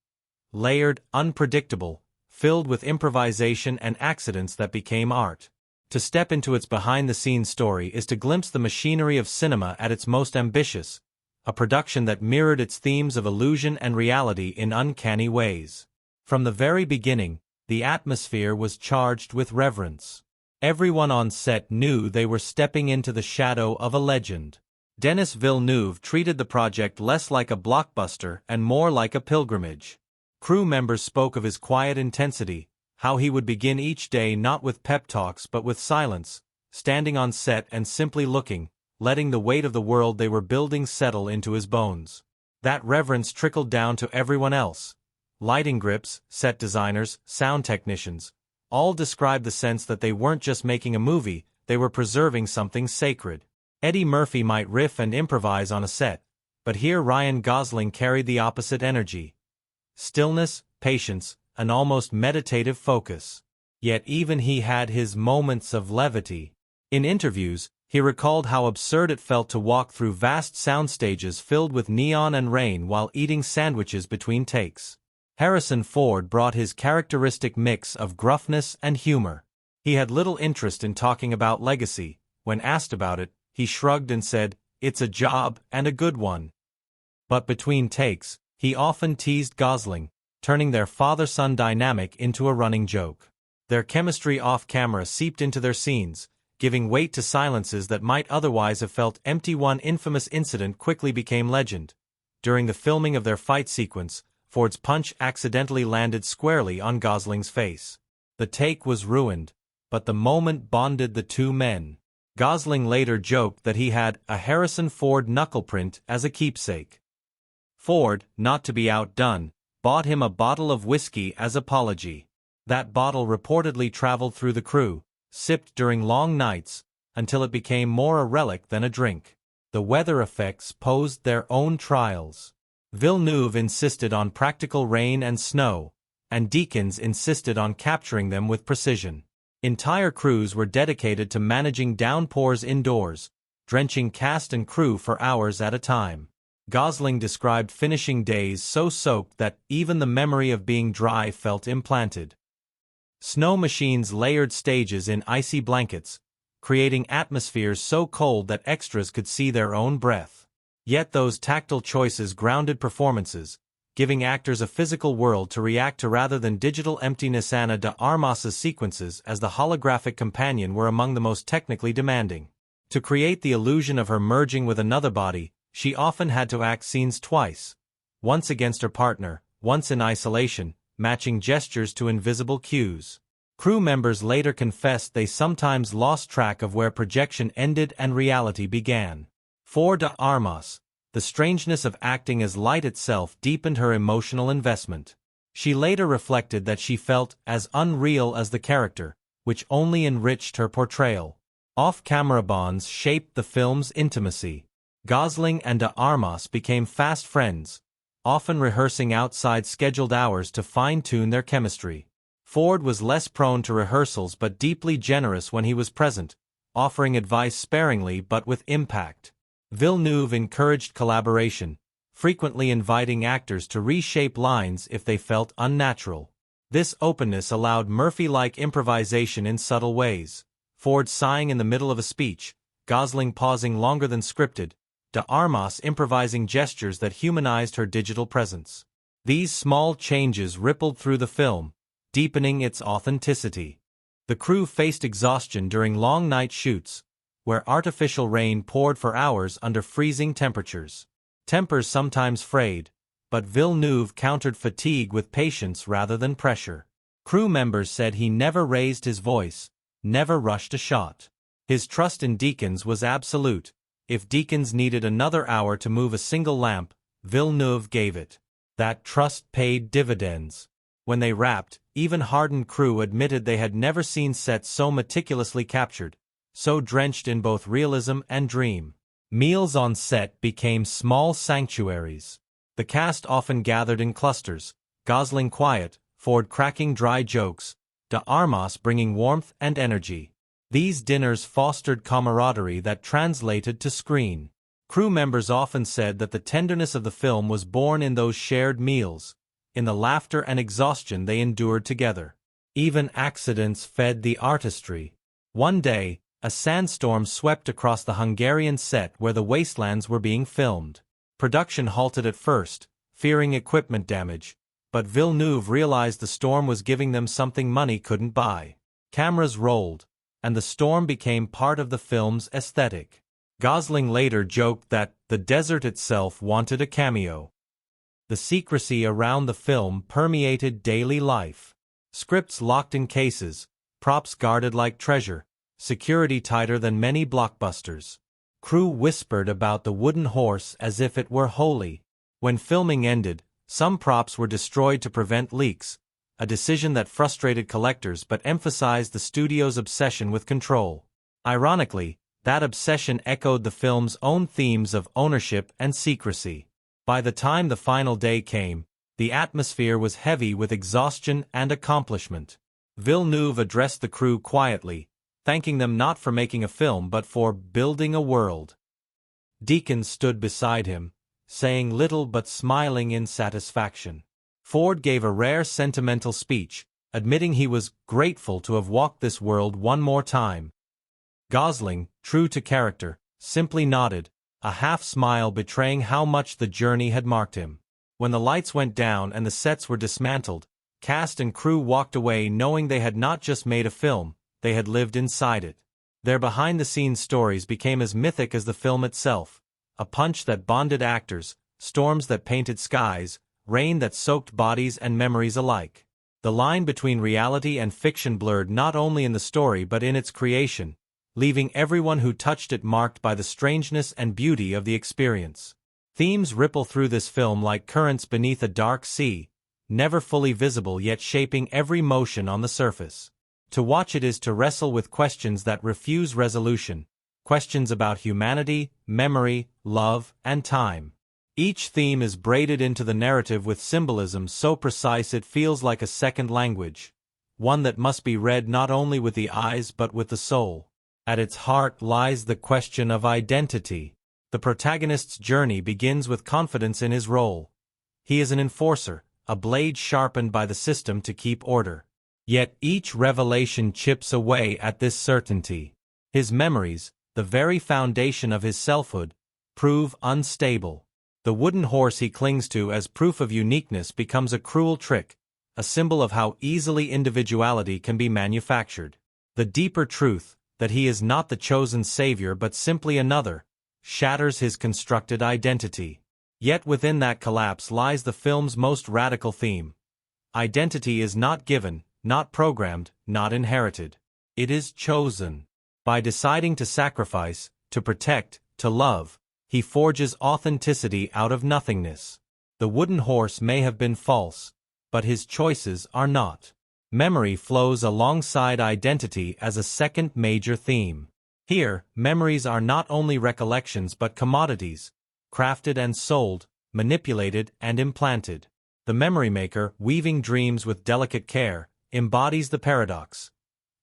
Layered, unpredictable, filled with improvisation and accidents that became art. To step into its behind-the-scenes story is to glimpse the machinery of cinema at its most ambitious, a production that mirrored its themes of illusion and reality in uncanny ways. From the very beginning, the atmosphere was charged with reverence. Everyone on set knew they were stepping into the shadow of a legend. Denis Villeneuve treated the project less like a blockbuster and more like a pilgrimage. Crew members spoke of his quiet intensity, how he would begin each day not with pep talks but with silence, standing on set and simply looking, letting the weight of the world they were building settle into his bones. That reverence trickled down to everyone else. Lighting grips, set designers, sound technicians, all described the sense that they weren't just making a movie, they were preserving something sacred. Eddie Murphy might riff and improvise on a set, but here Ryan Gosling carried the opposite energy. Stillness, patience, an almost meditative focus. Yet even he had his moments of levity. In interviews, he recalled how absurd it felt to walk through vast sound stages filled with neon and rain while eating sandwiches between takes. Harrison Ford brought his characteristic mix of gruffness and humor. He had little interest in talking about legacy. When asked about it, he shrugged and said, "It's a job, and a good one." But between takes, he often teased Gosling, turning their father-son dynamic into a running joke. Their chemistry off-camera seeped into their scenes, giving weight to silences that might otherwise have felt empty. One infamous incident quickly became legend. During the filming of their fight sequence, Ford's punch accidentally landed squarely on Gosling's face. The take was ruined, but the moment bonded the two men. Gosling later joked that he had a Harrison Ford knuckleprint as a keepsake. Ford, not to be outdone, bought him a bottle of whiskey as apology. That bottle reportedly traveled through the crew, sipped during long nights, until it became more a relic than a drink. The weather effects posed their own trials. Villeneuve insisted on practical rain and snow, and Deakins insisted on capturing them with precision. Entire crews were dedicated to managing downpours indoors, drenching cast and crew for hours at a time. Gosling described finishing days so soaked that even the memory of being dry felt implanted. Snow machines layered stages in icy blankets, creating atmospheres so cold that extras could see their own breath. Yet those tactile choices grounded performances, giving actors a physical world to react to rather than digital emptiness. Ana de Armas's sequences as the holographic companion were among the most technically demanding. To create the illusion of her merging with another body, she often had to act scenes twice, once against her partner, once in isolation, matching gestures to invisible cues. Crew members later confessed they sometimes lost track of where projection ended and reality began. For de Armas, the strangeness of acting as light itself deepened her emotional investment. She later reflected that she felt as unreal as the character, which only enriched her portrayal. Off-camera bonds shaped the film's intimacy. Gosling and de Armas became fast friends, often rehearsing outside scheduled hours to fine-tune their chemistry. Ford was less prone to rehearsals but deeply generous when he was present, offering advice sparingly but with impact. Villeneuve encouraged collaboration, frequently inviting actors to reshape lines if they felt unnatural. This openness allowed Murphy-like improvisation in subtle ways. Ford sighing in the middle of a speech, Gosling pausing longer than scripted, de Armas improvising gestures that humanized her digital presence. These small changes rippled through the film, deepening its authenticity. The crew faced exhaustion during long night shoots, where artificial rain poured for hours under freezing temperatures. Tempers sometimes frayed, but Villeneuve countered fatigue with patience rather than pressure. Crew members said he never raised his voice, never rushed a shot. His trust in Deakins was absolute. If Deakins needed another hour to move a single lamp, Villeneuve gave it. That trust paid dividends. When they wrapped, even hardened crew admitted they had never seen sets so meticulously captured, so drenched in both realism and dream. Meals on set became small sanctuaries. The cast often gathered in clusters, Gosling quiet, Ford cracking dry jokes, de Armas bringing warmth and energy. These dinners fostered camaraderie that translated to screen. Crew members often said that the tenderness of the film was born in those shared meals, in the laughter and exhaustion they endured together. Even accidents fed the artistry. One day, a sandstorm swept across the Hungarian set where the wastelands were being filmed. Production halted at first, fearing equipment damage, but Villeneuve realized the storm was giving them something money couldn't buy. Cameras rolled, and the storm became part of the film's aesthetic. Gosling later joked that the desert itself wanted a cameo. The secrecy around the film permeated daily life. Scripts locked in cases, props guarded like treasure, security tighter than many blockbusters. Crew whispered about the wooden horse as if it were holy. When filming ended, some props were destroyed to prevent leaks, a decision that frustrated collectors but emphasized the studio's obsession with control. Ironically, that obsession echoed the film's own themes of ownership and secrecy. By the time the final day came, the atmosphere was heavy with exhaustion and accomplishment. Villeneuve addressed the crew quietly, thanking them not for making a film but for building a world. Deacon stood beside him, saying little but smiling in satisfaction. Ford gave a rare sentimental speech, admitting he was grateful to have walked this world one more time. Gosling, true to character, simply nodded, a half-smile betraying how much the journey had marked him. When the lights went down and the sets were dismantled, cast and crew walked away knowing they had not just made a film, they had lived inside it. Their behind-the-scenes stories became as mythic as the film itself, a punch that bonded actors, storms that painted skies, rain that soaked bodies and memories alike. The line between reality and fiction blurred not only in the story but in its creation, leaving everyone who touched it marked by the strangeness and beauty of the experience. Themes ripple through this film like currents beneath a dark sea, never fully visible yet shaping every motion on the surface. To watch it is to wrestle with questions that refuse resolution, questions about humanity, memory, love, and time. Each theme is braided into the narrative with symbolism so precise it feels like a second language, one that must be read not only with the eyes but with the soul. At its heart lies the question of identity. The protagonist's journey begins with confidence in his role. He is an enforcer, a blade sharpened by the system to keep order. Yet each revelation chips away at this certainty. His memories, the very foundation of his selfhood, prove unstable. The wooden horse he clings to as proof of uniqueness becomes a cruel trick, a symbol of how easily individuality can be manufactured. The deeper truth, that he is not the chosen savior but simply another, shatters his constructed identity. Yet within that collapse lies the film's most radical theme. Identity is not given, not programmed, not inherited. It is chosen. By deciding to sacrifice, to protect, to love, he forges authenticity out of nothingness. The wooden horse may have been false, but his choices are not. Memory flows alongside identity as a second major theme. Here, memories are not only recollections but commodities, crafted and sold, manipulated and implanted. The memory maker, weaving dreams with delicate care, embodies the paradox.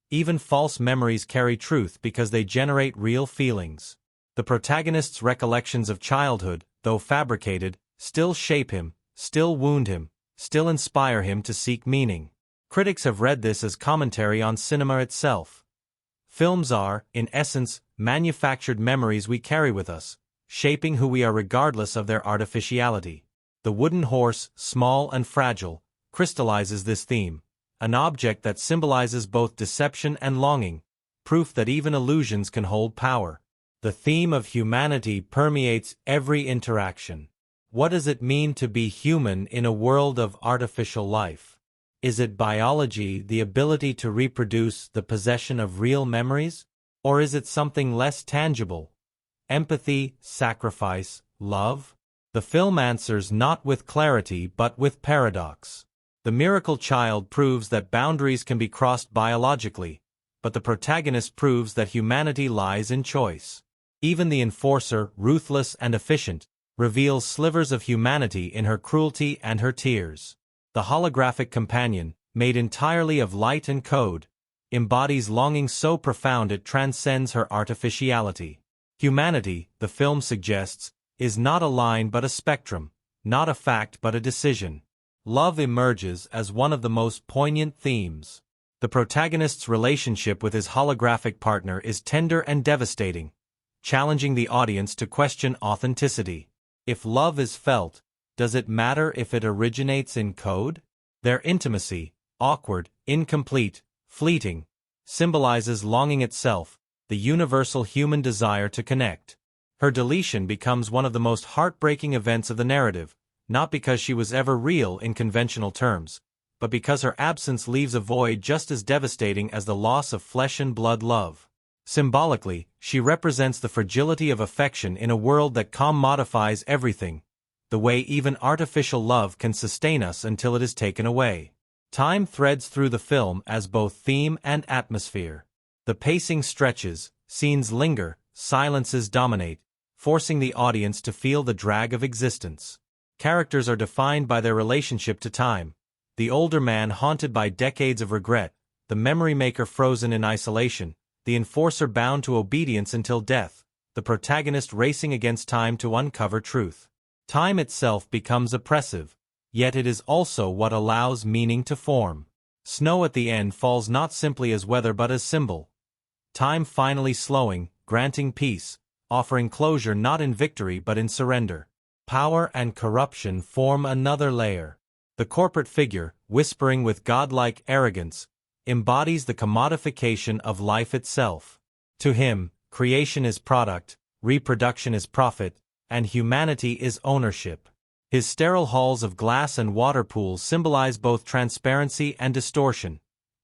Even false memories carry truth because they generate real feelings. The protagonist's recollections of childhood, though fabricated, still shape him, still wound him, still inspire him to seek meaning. Critics have read this as commentary on cinema itself. Films are, in essence, manufactured memories we carry with us, shaping who we are regardless of their artificiality. The wooden horse, small and fragile, crystallizes this theme, an object that symbolizes both deception and longing, proof that even illusions can hold power. The theme of humanity permeates every interaction. What does it mean to be human in a world of artificial life? Is it biology, the ability to reproduce, the possession of real memories? Or is it something less tangible? Empathy, sacrifice, love? The film answers not with clarity but with paradox. The miracle child proves that boundaries can be crossed biologically, but the protagonist proves that humanity lies in choice. Even the enforcer, ruthless and efficient, reveals slivers of humanity in her cruelty and her tears. The holographic companion, made entirely of light and code, embodies longing so profound it transcends her artificiality. Humanity, the film suggests, is not a line but a spectrum, not a fact but a decision. Love emerges as one of the most poignant themes. The protagonist's relationship with his holographic partner is tender and devastating, challenging the audience to question authenticity. If love is felt, does it matter if it originates in code? Their intimacy, awkward, incomplete, fleeting, symbolizes longing itself, the universal human desire to connect. Her deletion becomes one of the most heartbreaking events of the narrative, not because she was ever real in conventional terms, but because her absence leaves a void just as devastating as the loss of flesh and blood love. Symbolically, she represents the fragility of affection in a world that commodifies everything, the way even artificial love can sustain us until it is taken away. Time threads through the film as both theme and atmosphere. The pacing stretches, scenes linger, silences dominate, forcing the audience to feel the drag of existence. Characters are defined by their relationship to time. The older man haunted by decades of regret, the memory maker frozen in isolation, the enforcer bound to obedience until death, the protagonist racing against time to uncover truth. Time itself becomes oppressive, yet it is also what allows meaning to form. Snow at the end falls not simply as weather but as symbol. Time finally slowing, granting peace, offering closure not in victory but in surrender. Power and corruption form another layer. The corporate figure, whispering with godlike arrogance, embodies the commodification of life itself. To him, creation is product, reproduction is profit, and humanity is ownership. His sterile halls of glass and water pools symbolize both transparency and distortion,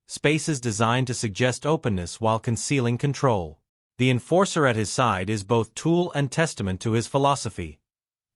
spaces designed to suggest openness while concealing control. The enforcer at his side is both tool and testament to his philosophy.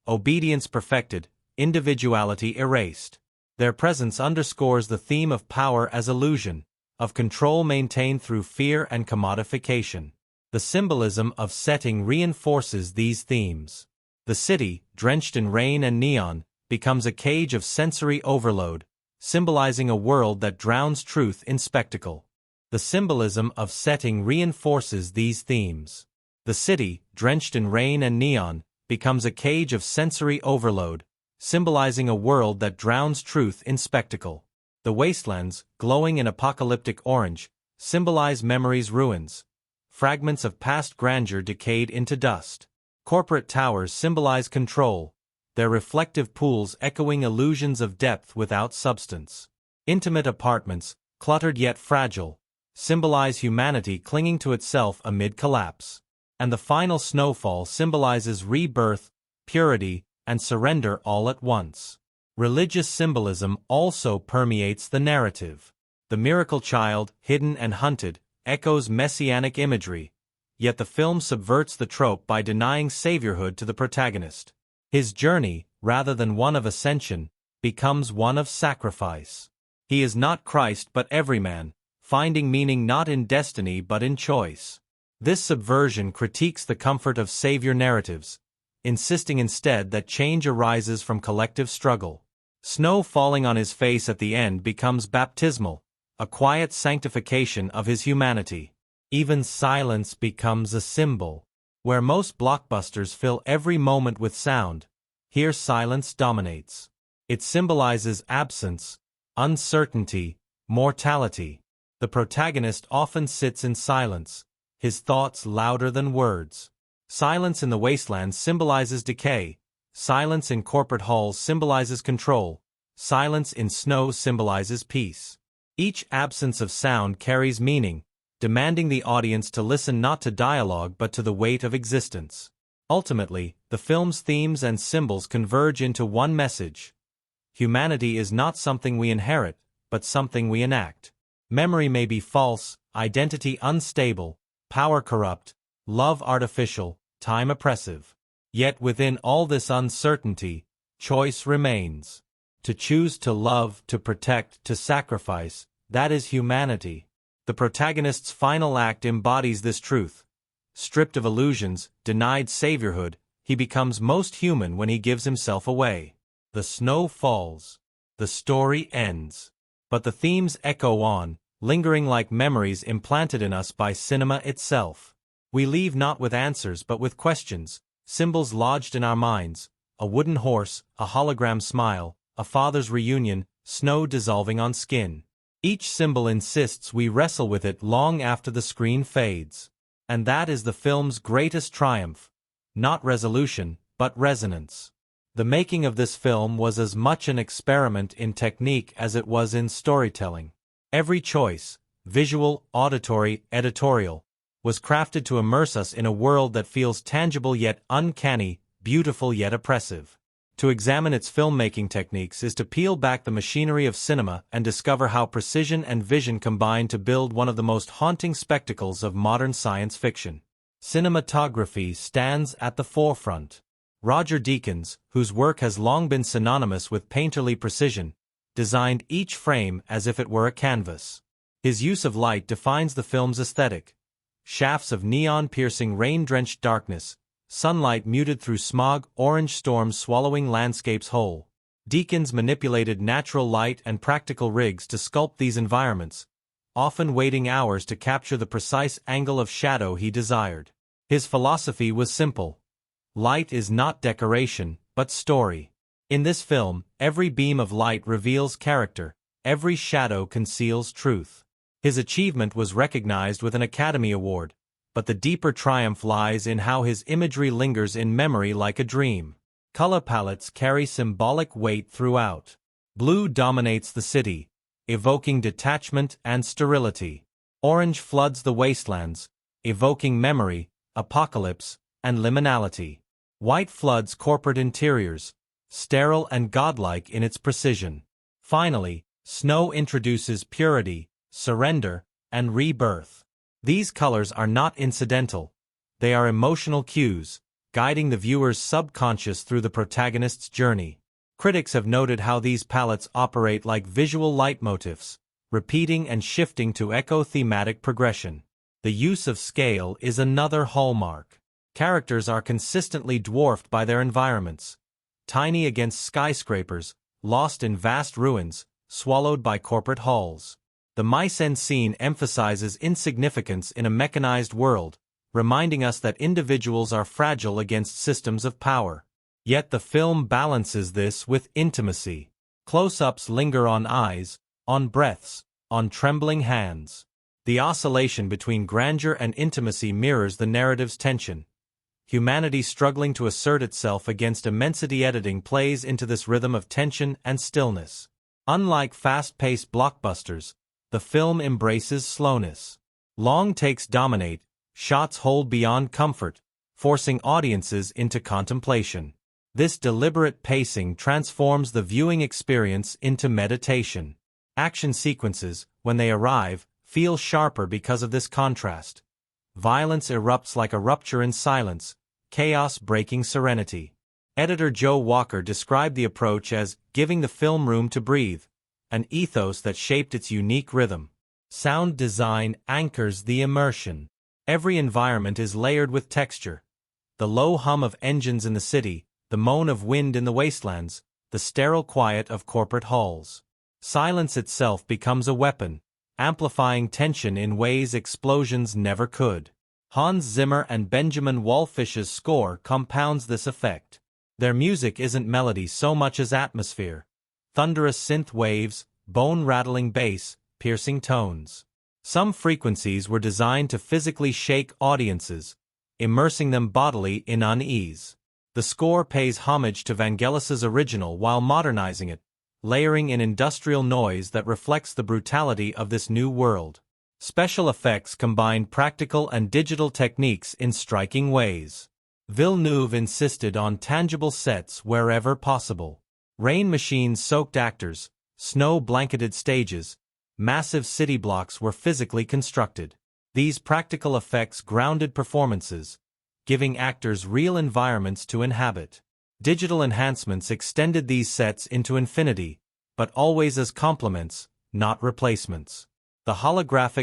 Obedience perfected, individuality erased. Their presence underscores the theme of power as illusion, of control maintained through fear and commodification. The symbolism of setting reinforces these themes. The city, drenched in rain and neon, becomes a cage of sensory overload, symbolizing a world that drowns truth in spectacle. The symbolism of setting reinforces these themes. The city, drenched in rain and neon, becomes a cage of sensory overload, symbolizing a world that drowns truth in spectacle. The wastelands, glowing in apocalyptic orange, symbolize memory's ruins. Fragments of past grandeur decayed into dust. Corporate towers symbolize control, their reflective pools echoing illusions of depth without substance. Intimate apartments, cluttered yet fragile, symbolize humanity clinging to itself amid collapse. And the final snowfall symbolizes rebirth, purity, and surrender all at once. Religious symbolism also permeates the narrative. The miracle child, hidden and hunted, echoes messianic imagery, yet the film subverts the trope by denying saviorhood to the protagonist. His journey, rather than one of ascension, becomes one of sacrifice. He is not Christ but everyman, finding meaning not in destiny but in choice. This subversion critiques the comfort of savior narratives, insisting instead that change arises from collective struggle. Snow falling on his face at the end becomes baptismal, a quiet sanctification of his humanity. Even silence becomes a symbol. Where most blockbusters fill every moment with sound, here silence dominates. It symbolizes absence, uncertainty, mortality. The protagonist often sits in silence, his thoughts louder than words. Silence in the wasteland symbolizes decay. Silence in corporate halls symbolizes control. Silence in snow symbolizes peace. Each absence of sound carries meaning, demanding the audience to listen not to dialogue but to the weight of existence. Ultimately, the film's themes and symbols converge into one message. Humanity is not something we inherit, but something we enact. Memory may be false, identity unstable, power corrupt, love artificial, time oppressive. Yet within all this uncertainty, choice remains. To choose to love, to protect, to sacrifice, that is humanity. The protagonist's final act embodies this truth. Stripped of illusions, denied saviorhood, he becomes most human when he gives himself away. The snow falls. The story ends. But the themes echo on, lingering like memories implanted in us by cinema itself. We leave not with answers but with questions, symbols lodged in our minds, a wooden horse, a hologram smile, a father's reunion, snow dissolving on skin. Each symbol insists we wrestle with it long after the screen fades. And that is the film's greatest triumph. Not resolution, but resonance. The making of this film was as much an experiment in technique as it was in storytelling. Every choice, visual, auditory, editorial, was crafted to immerse us in a world that feels tangible yet uncanny, beautiful yet oppressive. To examine its filmmaking techniques is to peel back the machinery of cinema and discover how precision and vision combine to build one of the most haunting spectacles of modern science fiction. Cinematography stands at the forefront. Roger Deakins, whose work has long been synonymous with painterly precision, designed each frame as if it were a canvas. His use of light defines the film's aesthetic. Shafts of neon-piercing rain-drenched darkness, sunlight muted through smog, orange storms swallowing landscapes whole. Deakins manipulated natural light and practical rigs to sculpt these environments, often waiting hours to capture the precise angle of shadow he desired. His philosophy was simple. Light is not decoration, but story. In this film, every beam of light reveals character, every shadow conceals truth. His achievement was recognized with an Academy Award, but the deeper triumph lies in how his imagery lingers in memory like a dream. Color palettes carry symbolic weight throughout. Blue dominates the city, evoking detachment and sterility. Orange floods the wastelands, evoking memory, apocalypse, and liminality. White floods corporate interiors, sterile and godlike in its precision. Finally, snow introduces purity, surrender, and rebirth. These colors are not incidental. They are emotional cues, guiding the viewer's subconscious through the protagonist's journey. Critics have noted how these palettes operate like visual leitmotifs, repeating and shifting to echo thematic progression. The use of scale is another hallmark. Characters are consistently dwarfed by their environments. Tiny against skyscrapers, lost in vast ruins, swallowed by corporate halls. The mise-en-scene emphasizes insignificance in a mechanized world, reminding us that individuals are fragile against systems of power. Yet the film balances this with intimacy. Close-ups linger on eyes, on breaths, on trembling hands. The oscillation between grandeur and intimacy mirrors the narrative's tension. Humanity struggling to assert itself against immensity. Editing plays into this rhythm of tension and stillness. Unlike fast-paced blockbusters, the film embraces slowness. Long takes dominate, shots hold beyond comfort, forcing audiences into contemplation. This deliberate pacing transforms the viewing experience into meditation. Action sequences, when they arrive, feel sharper because of this contrast. Violence erupts like a rupture in silence, chaos breaking serenity. Editor Joe Walker described the approach as giving the film room to breathe, an ethos that shaped its unique rhythm. Sound design anchors the immersion. Every environment is layered with texture. The low hum of engines in the city, the moan of wind in the wastelands, the sterile quiet of corporate halls. Silence itself becomes a weapon, amplifying tension in ways explosions never could. Hans Zimmer and Benjamin Wallfish's score compounds this effect. Their music isn't melody so much as atmosphere. Thunderous synth waves, bone-rattling bass, piercing tones. Some frequencies were designed to physically shake audiences, immersing them bodily in unease. The score pays homage to Vangelis's original while modernizing it, layering in industrial noise that reflects the brutality of this new world. Special effects combine practical and digital techniques in striking ways. Villeneuve insisted on tangible sets wherever possible. Rain machines soaked actors, snow-blanketed stages, massive city blocks were physically constructed. These practical effects grounded performances, giving actors real environments to inhabit. Digital enhancements extended these sets into infinity, but always as complements, not replacements. The holographic